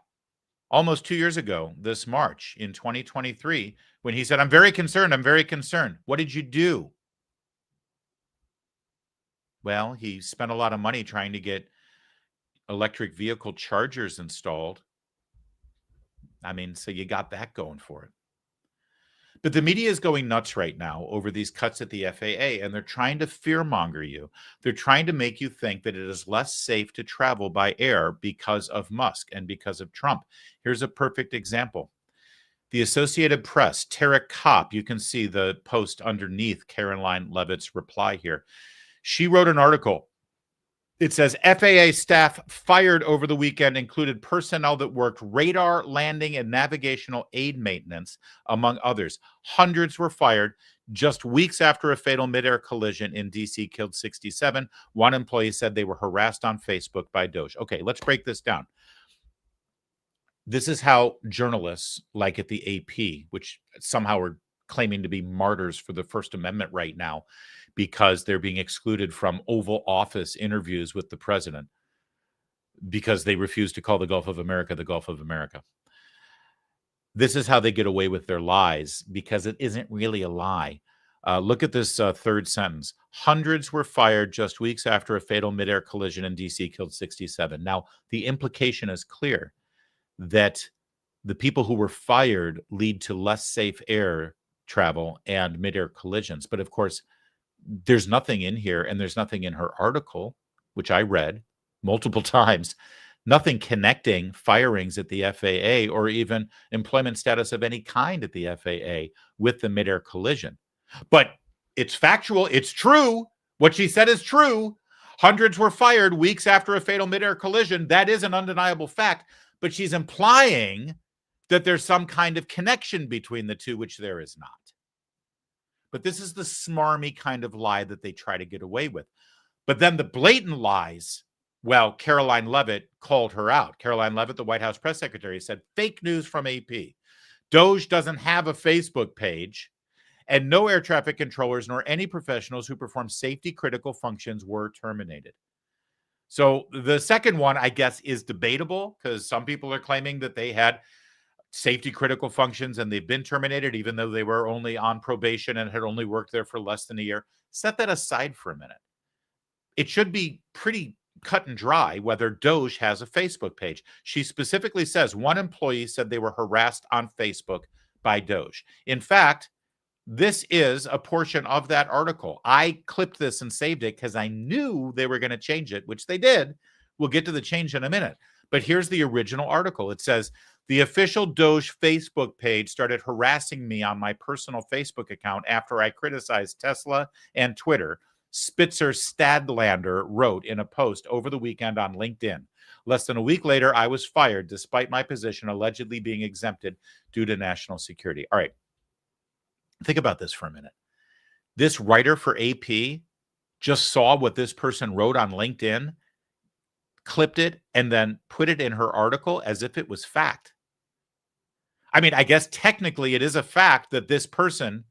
almost 2 years ago, this March in 2023, when he said, I'm very concerned. I'm very concerned. What did you do? Well, he spent a lot of money trying to get electric vehicle chargers installed. I mean, so you got that going for it. But the media is going nuts right now over these cuts at the FAA, and they're trying to fearmonger you. They're trying to make you think that it is less safe to travel by air because of Musk and because of Trump. Here's a perfect example. The Associated Press, Tara Kopp, you can see the post underneath Caroline Levitt's reply here. She wrote an article. It says FAA staff fired over the weekend included personnel that worked radar, landing, and navigational aid maintenance, among others. Hundreds were fired just weeks after a fatal midair collision in D.C. killed 67. One employee said they were harassed on Facebook by DOGE. Okay, let's break this down. This is how journalists like at the AP, which somehow are claiming to be martyrs for the First Amendment right now, because they're being excluded from Oval Office interviews with the president because they refuse to call the Gulf of America the Gulf of America. This is how they get away with their lies, because it isn't really a lie. Look at this third sentence. Hundreds were fired just weeks after a fatal midair collision in D.C. killed 67. Now, the implication is clear that the people who were fired lead to less safe air travel and midair collisions. But of course, there's nothing in here, and there's nothing in her article, which I read multiple times, nothing connecting firings at the FAA or even employment status of any kind at the FAA with the midair collision. But it's factual. It's true. What she said is true. Hundreds were fired weeks after a fatal midair collision. That is an undeniable fact. But she's implying that there's some kind of connection between the two, which there is not. But this is the smarmy kind of lie that they try to get away with. But then the blatant lies, well, Caroline Levitt called her out. Caroline Levitt, the White House press secretary, said, fake news from AP. DOGE doesn't have a Facebook page, and no air traffic controllers nor any professionals who perform safety critical functions were terminated. So the second one, I guess, is debatable because some people are claiming that they had safety critical functions and they've been terminated, even though they were only on probation and had only worked there for less than a year. Set that aside for a minute. It should be pretty cut and dry whether DOGE has a Facebook page. She specifically says one employee said they were harassed on Facebook by DOGE. In fact, this is a portion of that article. I clipped this and saved it because I knew they were going to change it, which they did. We'll get to the change in a minute. But here's the original article. It says, the official DOGE Facebook page started harassing me on my personal Facebook account after I criticized Tesla and Twitter. Spitzer Stadlander wrote in a post over the weekend on LinkedIn. Less than a week later, I was fired despite my position allegedly being exempted due to national security. All right. Think about this for a minute. This writer for AP just saw what this person wrote on LinkedIn, clipped it, and then put it in her article as if it was fact. I mean, I guess technically it is a fact that this person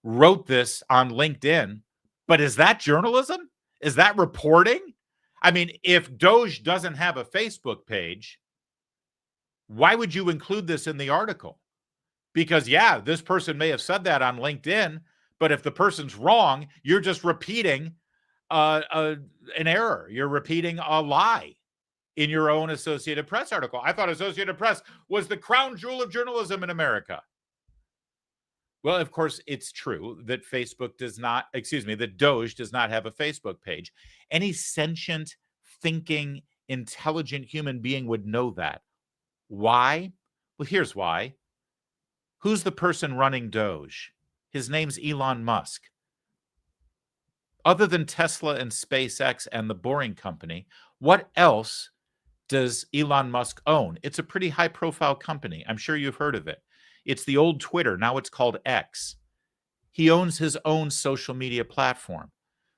wrote this on LinkedIn, but is that journalism? Is that reporting? I mean, if DOGE doesn't have a Facebook page, why would you include this in the article? Because, yeah, this person may have said that on LinkedIn, but if the person's wrong, you're just repeating an error. You're repeating a lie in your own Associated Press article. I thought Associated Press was the crown jewel of journalism in America. Well, of course, it's true that that DOGE does not have a Facebook page. Any sentient, thinking, intelligent human being would know that. Why? Well, here's why. Who's the person running DOGE? His name's Elon Musk. Other than Tesla and SpaceX and the Boring Company, what else does Elon Musk own? It's a pretty high-profile company. I'm sure you've heard of it. It's the old Twitter. Now it's called X. He owns his own social media platform.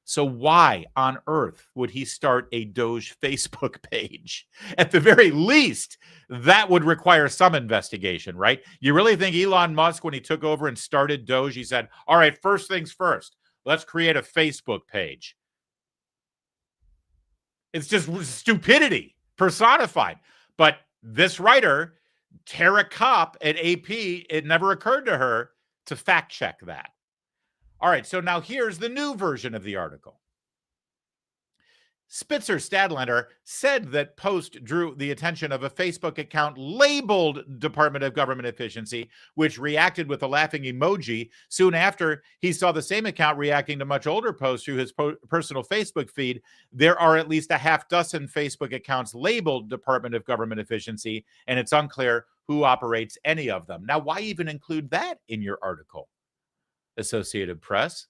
So why on earth would he start a DOGE Facebook page? At the very least, that would require some investigation, right? You really think Elon Musk, when he took over and started DOGE, he said, all right, first things first, let's create a Facebook page. It's just stupidity personified. But this writer, Tara Kopp at AP, it never occurred to her to fact check that. All right, so now here's the new version of the article. Spitzer Stadlander said that post drew the attention of a Facebook account labeled Department of Government Efficiency, which reacted with a laughing emoji. Soon after, he saw the same account reacting to much older posts through his personal Facebook feed. There are at least a half dozen Facebook accounts labeled Department of Government Efficiency, and it's unclear who operates any of them. Now, why even include that in your article, Associated Press?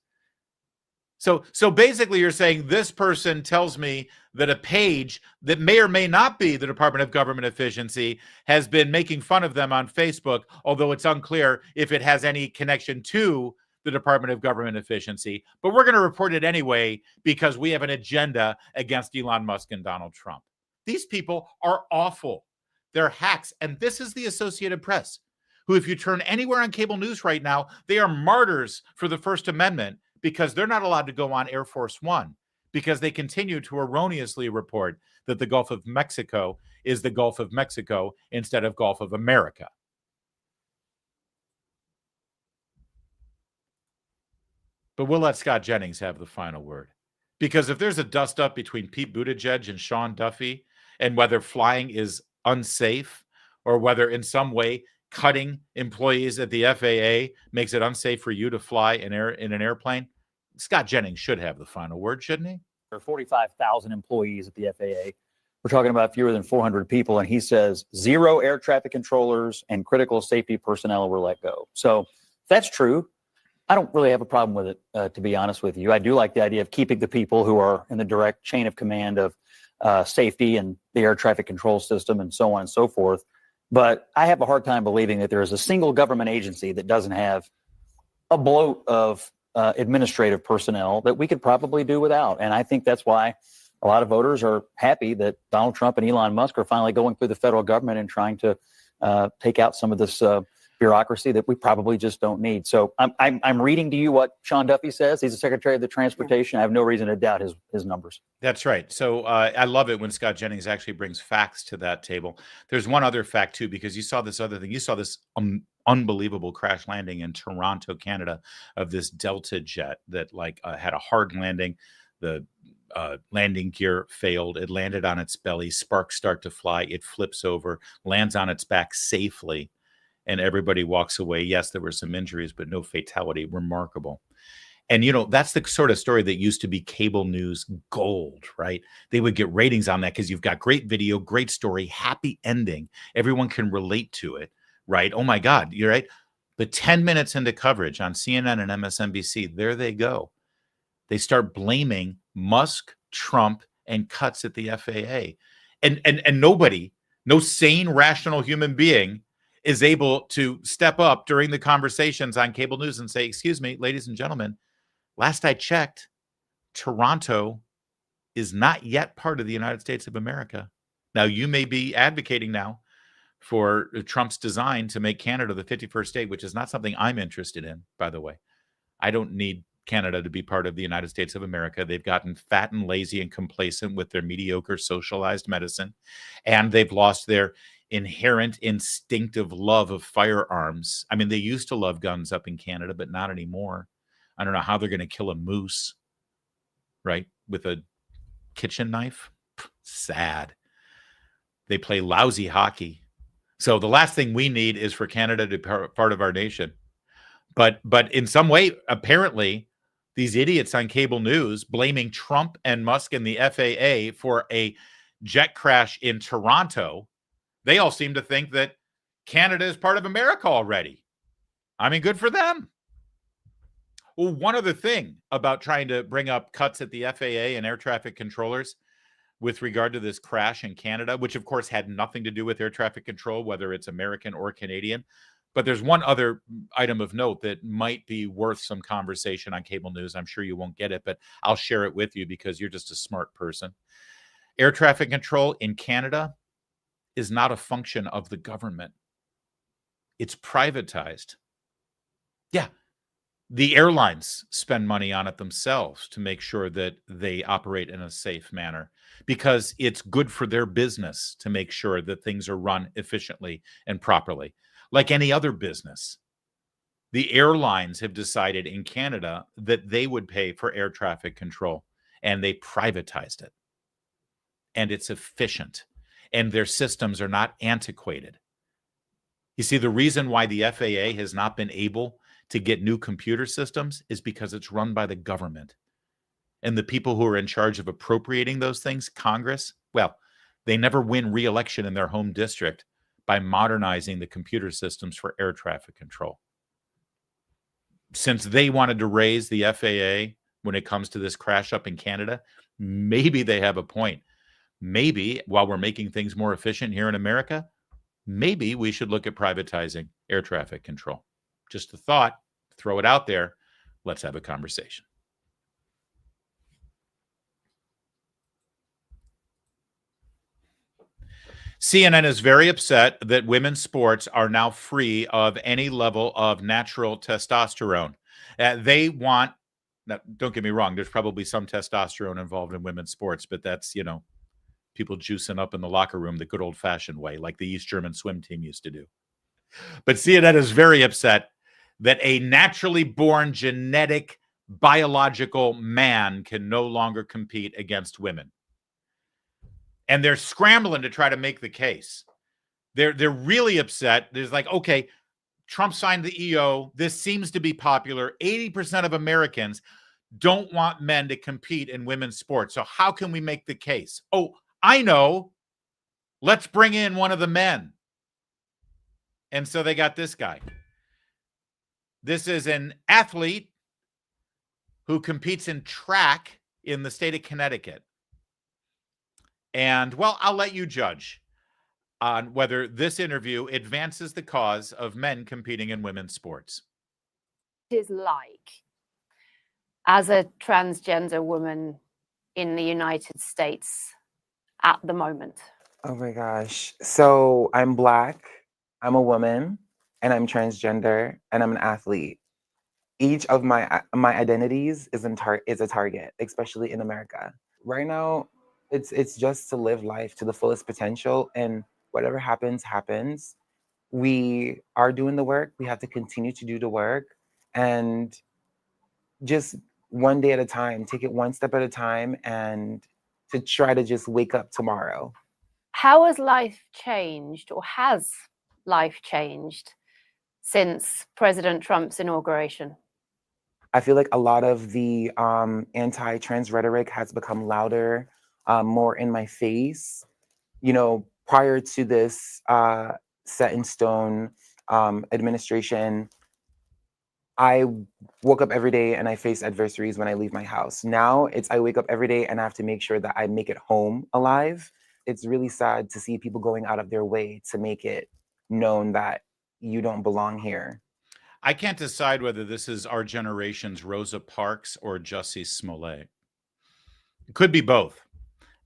So basically you're saying this person tells me that a page that may or may not be the Department of Government Efficiency has been making fun of them on Facebook, although it's unclear if it has any connection to the Department of Government Efficiency. But we're going to report it anyway because we have an agenda against Elon Musk and Donald Trump. These people are awful. They're hacks. And this is the Associated Press, who, if you turn anywhere on cable news right now, they are martyrs for the First Amendment, because they're not allowed to go on Air Force One because they continue to erroneously report that the Gulf of Mexico is the Gulf of Mexico instead of Gulf of America. But we'll let Scott Jennings have the final word. Because if there's a dust-up between Pete Buttigieg and Sean Duffy and whether flying is unsafe or whether in some way cutting employees at the FAA makes it unsafe for you to fly in an airplane, Scott Jennings should have the final word, shouldn't he? There are 45,000 employees at the FAA. We're talking about fewer than 400 people, and he says 0 air traffic controllers and critical safety personnel were let go. So if that's true, I don't really have a problem with it, to be honest with you. I do like the idea of keeping the people who are in the direct chain of command of safety and the air traffic control system and so on and so forth. But I have a hard time believing that there is a single government agency that doesn't have a bloat of administrative personnel that we could probably do without. And I think that's why a lot of voters are happy that Donald Trump and Elon Musk are finally going through the federal government and trying to take out some of this bureaucracy that we probably just don't need. So I'm reading to you what Sean Duffy says. He's the Secretary of the Transportation. I have no reason to doubt his numbers. That's right. So I love it when Scott Jennings actually brings facts to that table. There's one other fact too, because you saw this other thing. You saw this unbelievable crash landing in Toronto, Canada, of this Delta jet that had a hard landing. The landing gear failed. It landed on its belly. Sparks start to fly. It flips over, lands on its back safely, and everybody walks away. Yes, there were some injuries, but no fatality. Remarkable. And, that's the sort of story that used to be cable news gold, right? They would get ratings on that because you've got great video, great story, happy ending. Everyone can relate to it, right? Oh, my God, you're right. But 10 minutes into coverage on CNN and MSNBC, there they go. They start blaming Musk, Trump, and cuts at the FAA. And nobody, no sane, rational human being is able to step up during the conversations on cable news and say, excuse me, ladies and gentlemen, last I checked, Toronto is not yet part of the United States of America. Now, you may be advocating now for Trump's design to make Canada the 51st state, which is not something I'm interested in, by the way. I don't need Canada to be part of the United States of America. They've gotten fat and lazy and complacent with their mediocre socialized medicine, and they've lost their inherent instinctive love of firearms. I mean, they used to love guns up in Canada, but not anymore. I don't know how they're going to kill a moose, right, with a kitchen knife. Sad. They play lousy hockey. So the last thing we need is for Canada to be part of our nation. But in some way, apparently, these idiots on cable news blaming Trump and Musk and the FAA for a jet crash in Toronto, they all seem to think that Canada is part of America already. I mean, good for them. Well, one other thing about trying to bring up cuts at the FAA and air traffic controllers with regard to this crash in Canada, which of course had nothing to do with air traffic control, whether it's American or Canadian. But there's one other item of note that might be worth some conversation on cable news. I'm sure you won't get it, but I'll share it with you because you're just a smart person. Air traffic control in Canada is not a function of the government. It's privatized. Yeah. The airlines spend money on it themselves to make sure that they operate in a safe manner because it's good for their business to make sure that things are run efficiently and properly. Like any other business, the airlines have decided in Canada that they would pay for air traffic control, and they privatized it. And it's efficient, and their systems are not antiquated. You see, the reason why the FAA has not been able to get new computer systems is because it's run by the government. And the people who are in charge of appropriating those things, Congress, well, they never win re-election in their home district by modernizing the computer systems for air traffic control. Since they wanted to raise the FAA when it comes to this crash up in Canada, maybe they have a point. Maybe while we're making things more efficient here in America, maybe we should look at privatizing air traffic control. Just a thought, throw it out there. Let's have a conversation. CNN is very upset that women's sports are now free of any level of natural testosterone. They want, now, don't get me wrong, there's probably some testosterone involved in women's sports, but that's, people juicing up in the locker room the good old-fashioned way, like the East German swim team used to do. But CNN is very upset that a naturally born genetic biological man can no longer compete against women. And they're scrambling to try to make the case. They're really upset. There's like, okay, Trump signed the EO. This seems to be popular. 80% of Americans don't want men to compete in women's sports. So how can we make the case? Oh, I know. Let's bring in one of the men. And so they got this guy. This is an athlete who competes in track in the state of Connecticut. And, well, I'll let you judge on whether this interview advances the cause of men competing in women's sports. It is like, as a transgender woman in the United States at the moment. Oh my gosh. So I'm Black. I'm a woman. and I'm transgender, and I'm an athlete. Each of my identities is a target, especially in America. Right now, it's just to live life to the fullest potential, and whatever happens, happens. We are doing the work. We have to continue to do the work, and just one day at a time, take it one step at a time, and to try to just wake up tomorrow. How has life changed, or has life changed since President Trump's inauguration? I feel like a lot of the anti-trans rhetoric has become louder, more in my face. You know, prior to this set in stone administration, I woke up every day and I face adversaries when I leave my house. Now I wake up every day and I have to make sure that I make it home alive. It's really sad to see people going out of their way to make it known that you don't belong here. I can't decide whether this is our generation's Rosa Parks or Jussie Smollett. It could be both.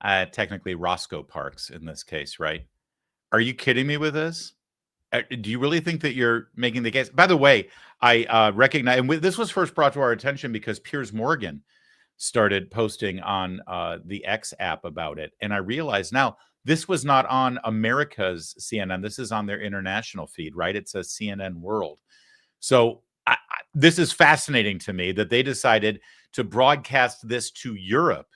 Technically Roscoe Parks in this case, right? Are you kidding me with this? Do you really think that you're making the case? By the way, I recognize, and this was first brought to our attention because Piers Morgan started posting on the X app about it. And I realized now this was not on America's CNN. This is on their international feed, right? It says CNN World. So this is fascinating to me that they decided to broadcast this to Europe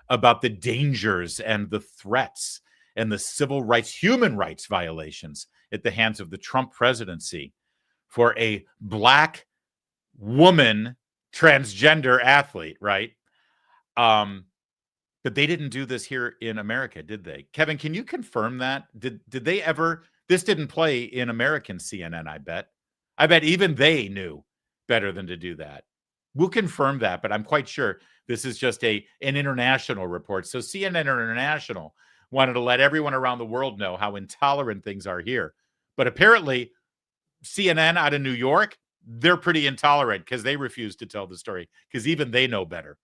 about the dangers and the threats and the civil rights, human rights violations at the hands of the Trump presidency for a Black woman transgender athlete, right? But they didn't do this here in America, did they? Kevin, can you confirm that? Did they ever? This didn't play in American CNN, I bet. I bet even they knew better than to do that. We'll confirm that, but I'm quite sure this is just an international report. So CNN International wanted to let everyone around the world know how intolerant things are here. But apparently CNN out of New York, they're pretty intolerant because they refuse to tell the story because even they know better.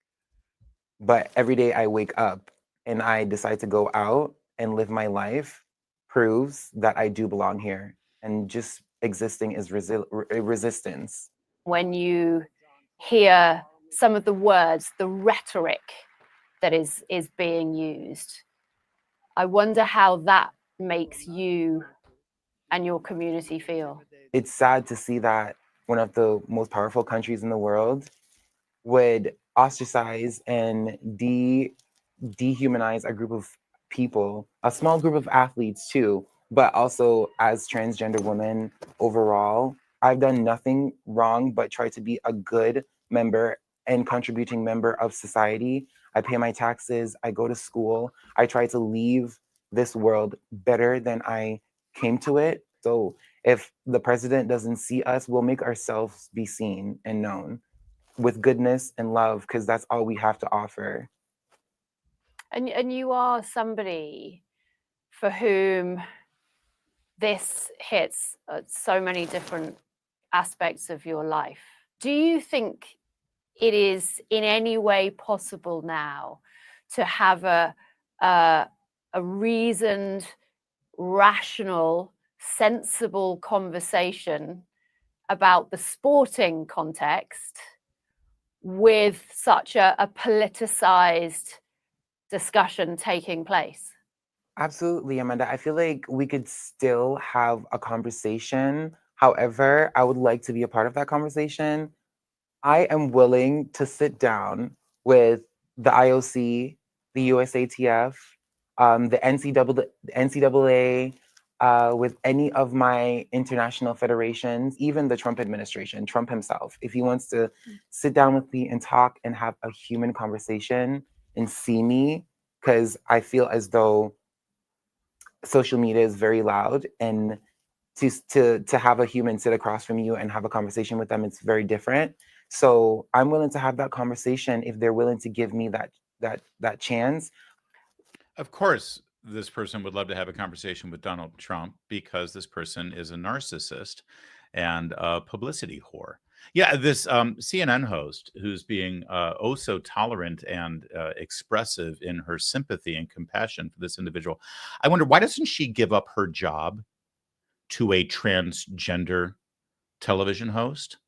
But every day I wake up and I decide to go out and live my life proves that I do belong here. And just existing is resistance. When you hear some of the words, the rhetoric that is being used, I wonder how that makes you and your community feel. It's sad to see that one of the most powerful countries in the world would ostracize and dehumanize a group of people, a small group of athletes too, but also as transgender women overall. I've done nothing wrong but try to be a good member and contributing member of society. I pay my taxes, I go to school, I try to leave this world better than I came to it. So if the president doesn't see us, we'll make ourselves be seen and known with goodness and love, because that's all we have to offer. And you are somebody for whom this hits so many different aspects of your life. Do you think it is in any way possible now to have a reasoned, rational, sensible conversation about the sporting context with such a politicized discussion taking place? Absolutely, Amanda. I feel like we could still have a conversation. However, I would like to be a part of that conversation. I am willing to sit down with the IOC, the USATF, the NCAA, with any of my international federations, even the Trump administration, Trump himself. If he wants to sit down with me and talk and have a human conversation and see me, because I feel as though social media is very loud, and to have a human sit across from you and have a conversation with them, it's very different. So I'm willing to have that conversation if they're willing to give me that chance. Of course, this person would love to have a conversation with Donald Trump because this person is a narcissist and a publicity whore. Yeah, this CNN host who's being oh so tolerant and expressive in her sympathy and compassion for this individual. I wonder, why doesn't she give up her job to a transgender television host?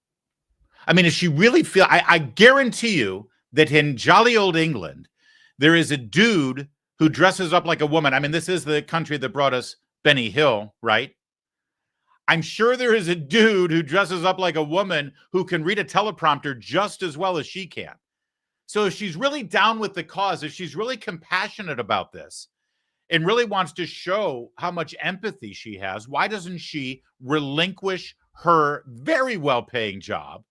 I mean, if she really feel, I guarantee you that in jolly old England, there is a dude who dresses up like a woman. I mean, this is the country that brought us Benny Hill, right? I'm sure there is a dude who dresses up like a woman who can read a teleprompter just as well as she can. So if she's really down with the cause, if she's really compassionate about this and really wants to show how much empathy she has, why doesn't she relinquish her very well-paying job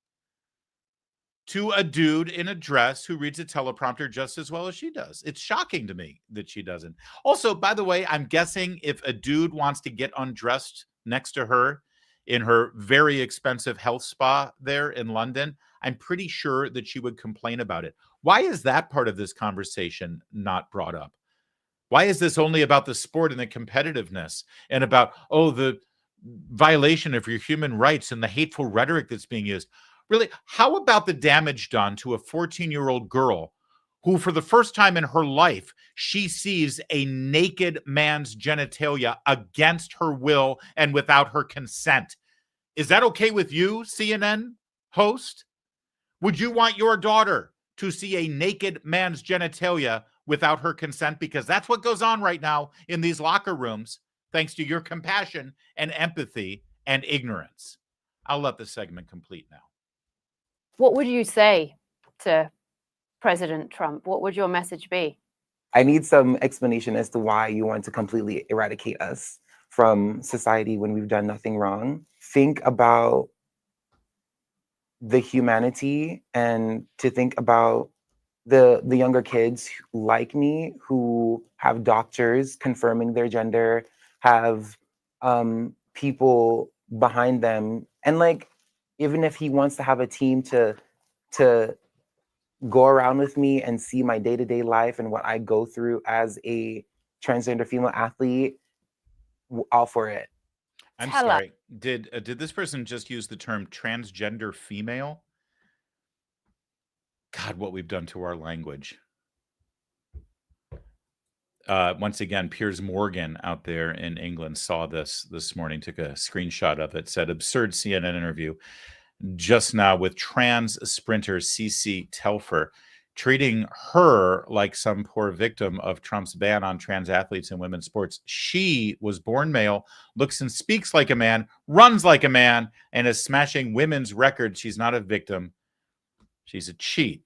to a dude in a dress who reads a teleprompter just as well as she does? It's shocking to me that she doesn't. Also, by the way, I'm guessing if a dude wants to get undressed next to her in her very expensive health spa there in London, I'm pretty sure that she would complain about it. Why is that part of this conversation not brought up? Why is this only about the sport and the competitiveness and about, oh, the violation of your human rights and the hateful rhetoric that's being used? Really, how about the damage done to a 14-year-old girl who, for the first time in her life, she sees a naked man's genitalia against her will and without her consent? Is that okay with you, CNN host? Would you want your daughter to see a naked man's genitalia without her consent? Because that's what goes on right now in these locker rooms, thanks to your compassion and empathy and ignorance. I'll let the segment complete now. What would you say to President Trump? What would your message be? I need some explanation as to why you want to completely eradicate us from society when we've done nothing wrong. Think about the humanity and to think about the younger kids like me who have doctors confirming their gender, have people behind them. And like, even if he wants to have a team to go around with me and see my day-to-day life and what I go through as a transgender female athlete, all for it. I'm sorry. Did this person just use the term transgender female? God, what we've done to our language. Once again, Piers Morgan out there in England saw this morning, took a screenshot of it, said, absurd CNN interview just now with trans sprinter CC Telfer, treating her like some poor victim of Trump's ban on trans athletes in women's sports. She was born male, looks and speaks like a man, runs like a man, and is smashing women's records. She's not a victim. She's a cheat.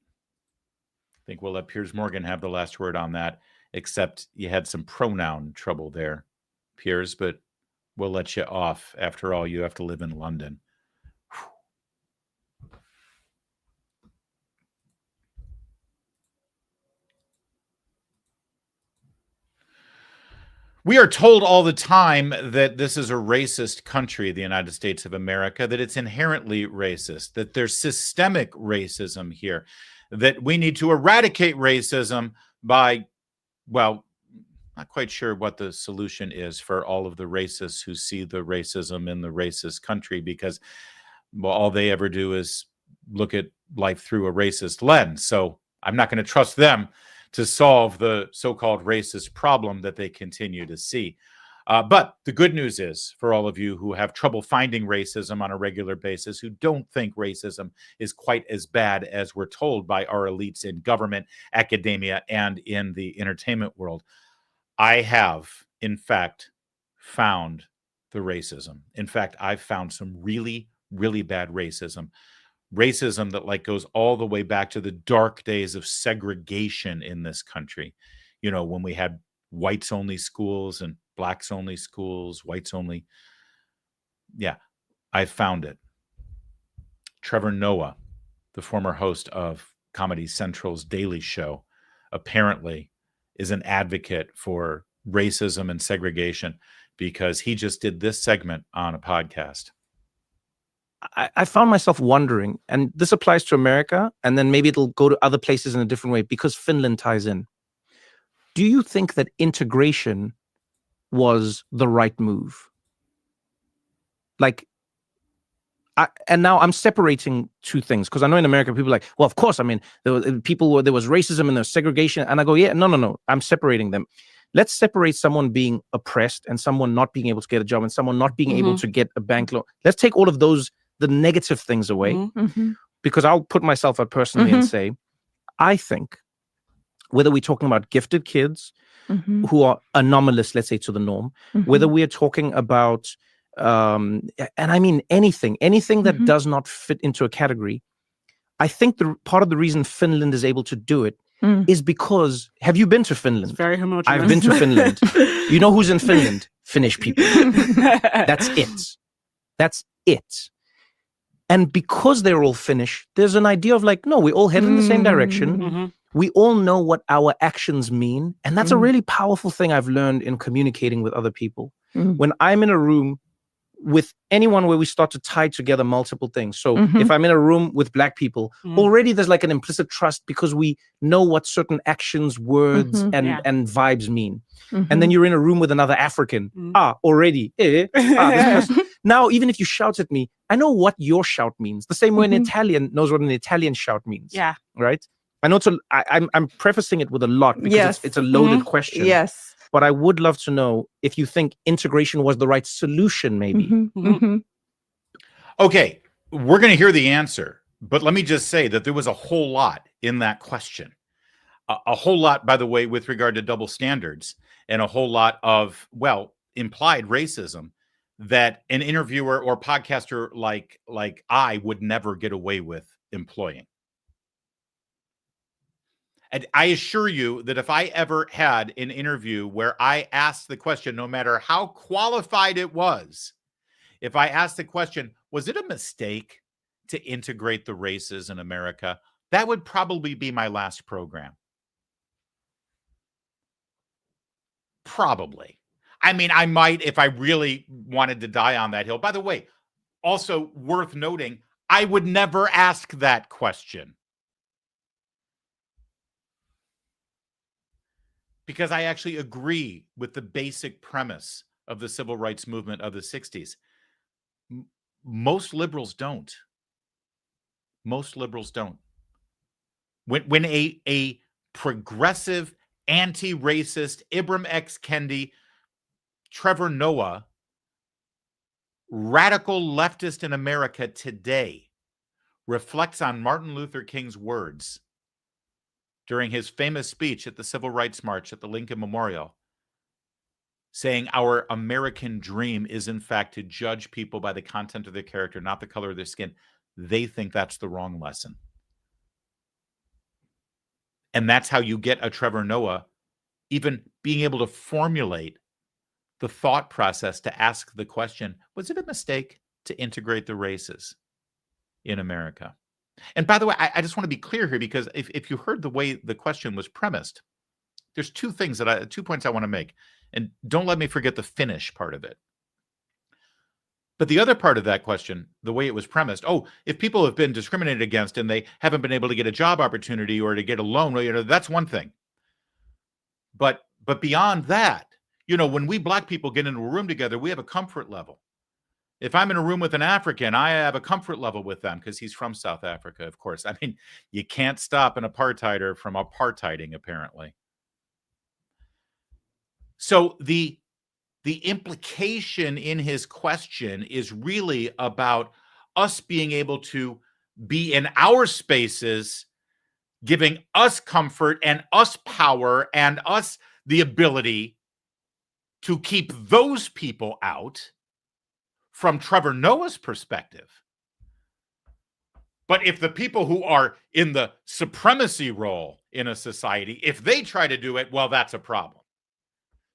I think we'll let Piers Morgan have the last word on that, except you had some pronoun trouble there, Piers, but we'll let you off. After all, you have to live in London. We are told all the time that this is a racist country, the United States of America, that it's inherently racist, that there's systemic racism here, that we need to eradicate racism by, well, not quite sure what the solution is for all of the racists who see the racism in the racist country, because well, all they ever do is look at life through a racist lens. So I'm not going to trust them to solve the so-called racist problem that they continue to see. But the good news is, for all of you who have trouble finding racism on a regular basis, who don't think racism is quite as bad as we're told by our elites in government, academia, and in the entertainment world, I have, in fact, found the racism. In fact, I've found some really, really bad racism. Racism that like goes all the way back to the dark days of segregation in this country. You know, when we had whites only schools and blacks only schools, whites only. Yeah, I found it. Trevor Noah, the former host of Comedy Central's Daily Show, apparently is an advocate for racism and segregation because he just did this segment on a podcast. I found myself wondering, and this applies to America, and then maybe it'll go to other places in a different way because Finland ties in. Do you think that integration was the right move? Like, and now I'm separating two things because I know in America people are like, well, of course, I mean, there was racism and there's segregation, and I go, yeah, no, I'm separating them. Let's separate someone being oppressed and someone not being able to get a job and someone not being able to get a bank loan. Let's take all of those the negative things away, Mm-hmm. because I'll put myself out personally and say, I think whether we're talking about gifted kids Mm-hmm. who are anomalous, let's say, to the norm, whether we are talking about, and I mean anything that does not fit into a category, I think the part of the reason Finland is able to do it is because, have you been to Finland? It's very homogeneous. I've been to Finland. You know who's in Finland? Finnish people. That's it. That's it. And because they're all Finnish, there's an idea of like, no, we all head in the same direction. We all know what our actions mean. And that's a really powerful thing I've learned in communicating with other people. When I'm in a room with anyone where we start to tie together multiple things. So if I'm in a room with Black people, already there's like an implicit trust because we know what certain actions, words, and vibes mean. And then you're in a room with another African. Already. This person. Now, even if you shout at me, I know what your shout means. The same way an Italian knows what an Italian shout means. Yeah. Right? I know I'm prefacing it with a lot because it's a loaded question. Yes. But I would love to know if you think integration was the right solution, maybe. Okay, we're going to hear the answer, but let me just say that there was a whole lot in that question. A whole lot, by the way, with regard to double standards, and a whole lot of, well, implied racism that an interviewer or podcaster like I would never get away with employing. And I assure you that if I ever had an interview where I asked the question, no matter how qualified it was, if I asked the question, was it a mistake to integrate the races in America? That would probably be my last program. Probably. I mean, I might if I really wanted to die on that hill. By the way, also worth noting, I would never ask that question. Because I actually agree with the basic premise of the civil rights movement of the 60s. Most liberals don't. Most liberals don't. When a progressive, anti-racist, Ibram X. Kendi, Trevor Noah, radical leftist in America today reflects on Martin Luther King's words during his famous speech at the Civil Rights March at the Lincoln Memorial, saying our American dream is in fact to judge people by the content of their character, not the color of their skin. They think that's the wrong lesson. And that's how you get a Trevor Noah even being able to formulate the thought process to ask the question, was it a mistake to integrate the races in America? And by the way, I just want to be clear here, because if you heard the way the question was premised, there's two points I want to make. And don't let me forget the Finnish part of it. But the other part of that question, the way it was premised, if people have been discriminated against and they haven't been able to get a job opportunity or to get a loan, well, that's one thing. But beyond that, when we Black people get into a room together, we have a comfort level. If I'm in a room with an African, I have a comfort level with them because he's from South Africa, of course. I mean, you can't stop an apartheider from apartheiding, apparently. So the implication in his question is really about us being able to be in our spaces, giving us comfort and us power and us the ability to keep those people out from Trevor Noah's perspective. But if the people who are in the supremacy role in a society, if they try to do it, well, that's a problem.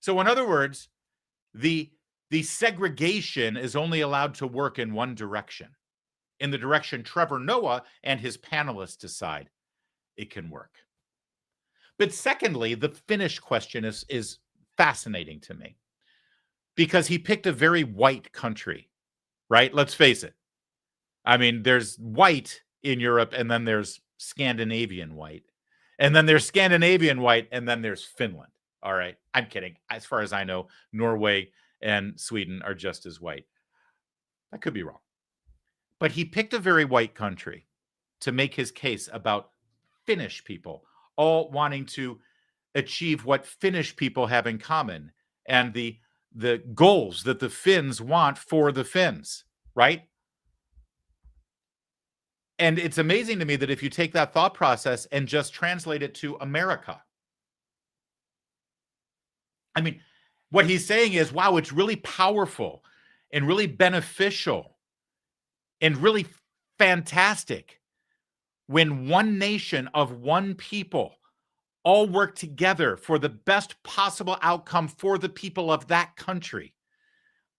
So in other words, the segregation is only allowed to work in one direction. In the direction Trevor Noah and his panelists decide it can work. But secondly, the Finnish question is fascinating to me, because he picked a very white country, right? Let's face it. I mean, there's white in Europe, and then there's Scandinavian white, and then there's Scandinavian white, and then there's Finland. All right. I'm kidding. As far as I know, Norway and Sweden are just as white. I could be wrong. But he picked a very white country to make his case about Finnish people all wanting to achieve what Finnish people have in common and the goals that the Finns want for the Finns, right? And it's amazing to me that if you take that thought process and just translate it to America, I mean, what he's saying is, wow, it's really powerful and really beneficial and really fantastic when one nation of one people all work together for the best possible outcome for the people of that country.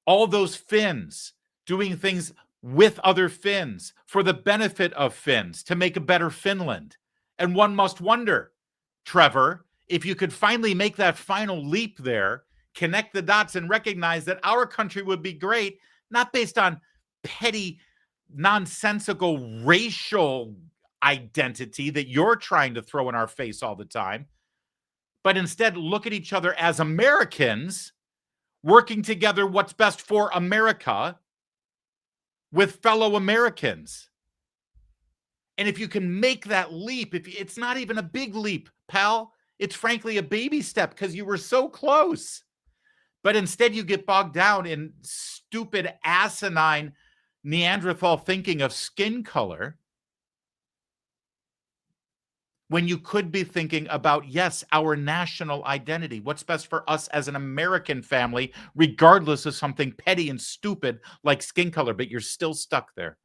All those Finns doing things with other Finns for the benefit of Finns to make a better Finland. And one must wonder, Trevor, if you could finally make that final leap there, connect the dots and recognize that our country would be great, not based on petty, nonsensical racial identity that you're trying to throw in our face all the time, but instead look at each other as Americans working together what's best for America with fellow Americans. And if you can make that leap, if it's not even a big leap, pal, it's frankly a baby step because you were so close. But instead you get bogged down in stupid, asinine Neanderthal thinking of skin color when you could be thinking about, yes, our national identity, what's best for us as an American family, regardless of something petty and stupid like skin color, but you're still stuck there.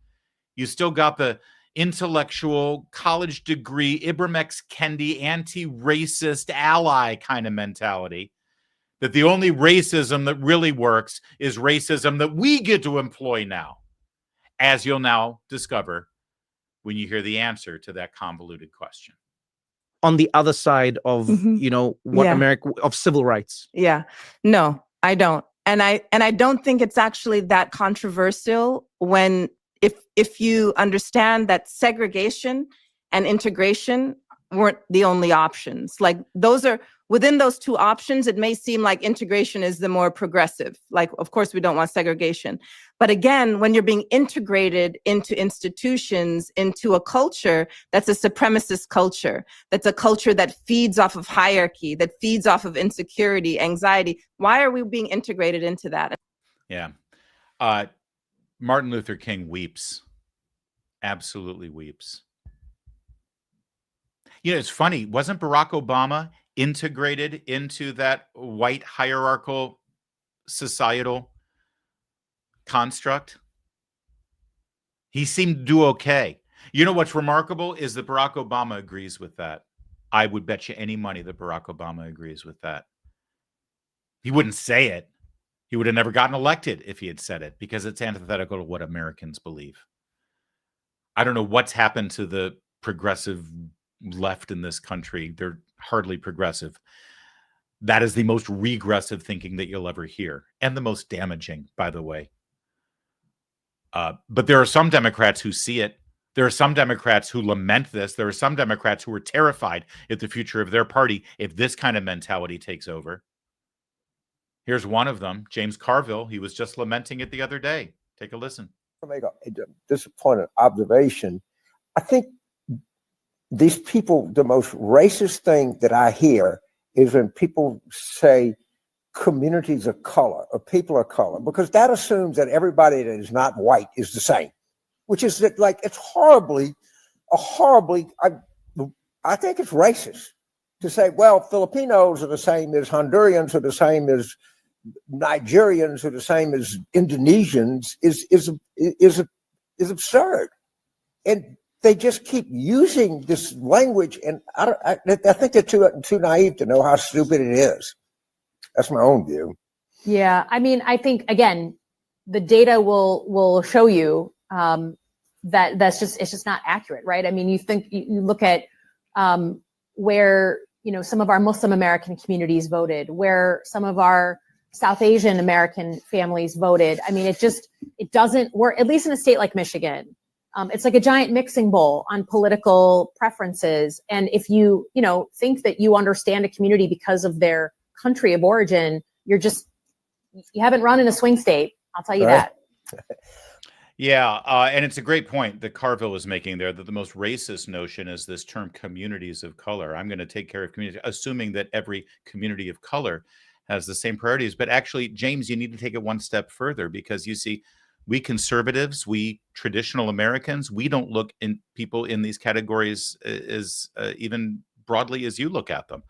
You still got the intellectual, college degree, Ibram X. Kendi, anti-racist ally kind of mentality, that the only racism that really works is racism that we get to employ now, as you'll now discover when you hear the answer to that convoluted question. On the other side of what America of civil rights. Yeah, no, I don't, and I don't think it's actually that controversial when if you understand that segregation and integration weren't the only options. Like those are within those two options. It may seem like integration is the more progressive. Like, of course, we don't want segregation. But again, when you're being integrated into institutions, into a culture that's a supremacist culture, that's a culture that feeds off of hierarchy, that feeds off of insecurity, anxiety, why are we being integrated into that? Yeah. Martin Luther King weeps. Absolutely weeps. It's funny. Wasn't Barack Obama integrated into that white hierarchical societal construct? He seemed to do okay. You know what's remarkable is that Barack Obama agrees with that. I would bet you any money that Barack Obama agrees with that. He wouldn't say it. He would have never gotten elected if he had said it, because it's antithetical to what Americans believe. I don't know what's happened to the progressive left in this country. They're hardly progressive. That is the most regressive thinking that you'll ever hear, and the most damaging, by the way. But there are some Democrats who see it. There are some Democrats who lament this. There are some Democrats who are terrified at the future of their party if this kind of mentality takes over. Here's one of them, James Carville. He was just lamenting it the other day. Take a listen. To make a disappointed observation, I think these people, the most racist thing that I hear is when people say communities of color or people of color, because that assumes that everybody that is not white is the same, which is like, it's I think it's racist to say, well, Filipinos are the same as Hondurans, are the same as Nigerians, are the same as Indonesians is absurd. And they just keep using this language, and I think they're too naive to know how stupid it is. That's my own view. Yeah, I mean, I think again, the data will show you that it's just not accurate, right? I mean, you look at where some of our Muslim American communities voted, where some of our South Asian American families voted. I mean, it doesn't work, at least in a state like Michigan. It's like a giant mixing bowl on political preferences. And if you think that you understand a community because of their country of origin, you haven't run in a swing state. I'll tell you that. Yeah, and it's a great point that Carville was making there, that the most racist notion is this term communities of color. I'm going to take care of community, assuming that every community of color has the same priorities. But actually, James, you need to take it one step further, because you see, We conservatives, we traditional Americans, we don't look in people in these categories as even broadly as you look at them.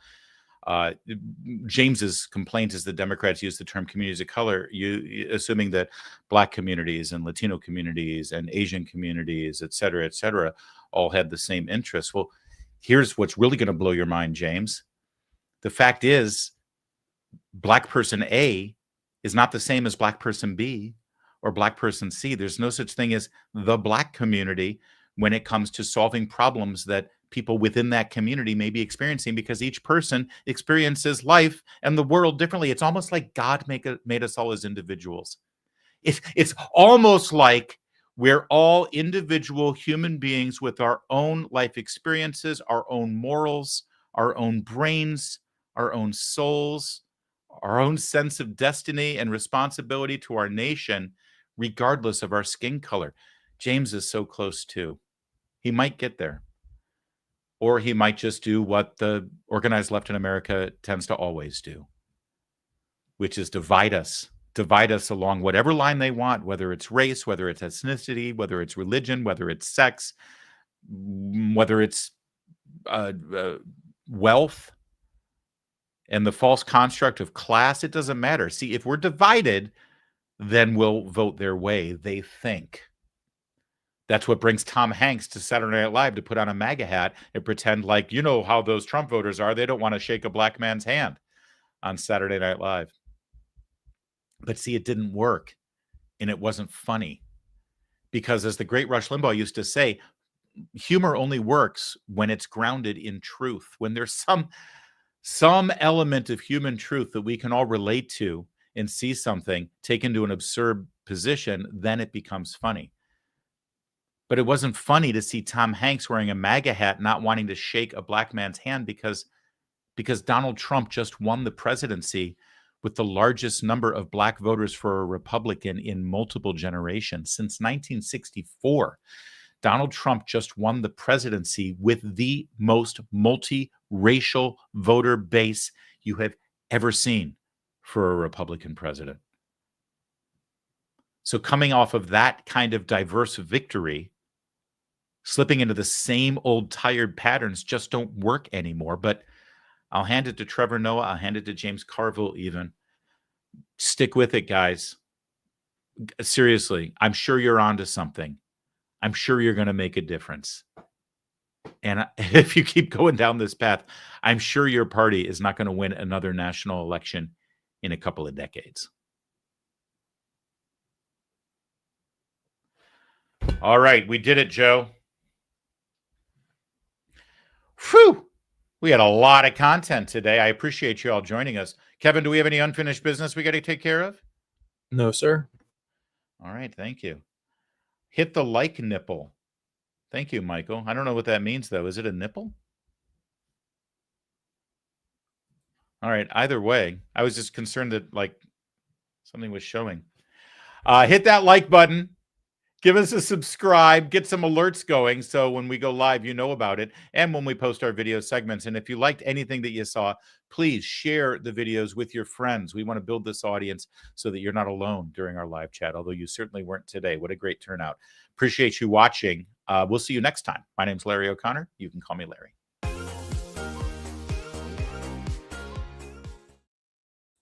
James's complaint is that Democrats use the term communities of color, assuming that Black communities and Latino communities and Asian communities, et cetera, all had the same interests. Well, here's what's really going to blow your mind, James. The fact is, Black person A is not the same as Black person B or Black person C. There's no such thing as the Black community when it comes to solving problems that people within that community may be experiencing, because each person experiences life and the world differently. It's almost like God made us all as individuals. It's almost like we're all individual human beings with our own life experiences, our own morals, our own brains, our own souls, our own sense of destiny and responsibility to our nation, regardless of our skin color. James is so close too. He might get there. Or he might just do what the organized left in America tends to always do, which is divide us along whatever line they want, whether it's race, whether it's ethnicity, whether it's religion, whether it's sex, whether it's wealth, and the false construct of class. It doesn't matter. See, if we're divided, then we'll vote their way, they think. That's what brings Tom Hanks to Saturday Night Live, to put on a MAGA hat and pretend like, you know how those Trump voters are. They don't want to shake a black man's hand on Saturday Night Live. But see, it didn't work, and it wasn't funny. Because as the great Rush Limbaugh used to say, humor only works when it's grounded in truth. When there's some element of human truth that we can all relate to and see something taken to an absurd position, then it becomes funny. But it wasn't funny to see Tom Hanks wearing a MAGA hat, not wanting to shake a black man's hand because Donald Trump just won the presidency with the largest number of black voters for a Republican in multiple generations. Since 1964, Donald Trump just won the presidency with the most multiracial voter base you have ever seen for a Republican president. So coming off of that kind of diverse victory, slipping into the same old tired patterns just don't work anymore. But I'll hand it to Trevor Noah. I'll hand it to James Carville even. Stick with it, guys. Seriously, I'm sure you're onto something. I'm sure you're going to make a difference. And if you keep going down this path, I'm sure your party is not going to win another national election in a couple of decades. All right, we did it, Joe. Whew. We had a lot of content today. I appreciate you all joining us. Kevin, do we have any unfinished business we got to take care of? No, sir. All right, thank you. Hit the like nipple. Thank you, Michael. I don't know what that means, though. Is it a nipple? All right, either way, I was just concerned that, like, something was showing. Hit that like button. Give us a subscribe, get some alerts going so when we go live, you know about it, and when we post our video segments. And if you liked anything that you saw, please share the videos with your friends. We want to build this audience so that you're not alone during our live chat, although you certainly weren't today. What a great turnout. Appreciate you watching. We'll see you next time. My name's Larry O'Connor. You can call me Larry.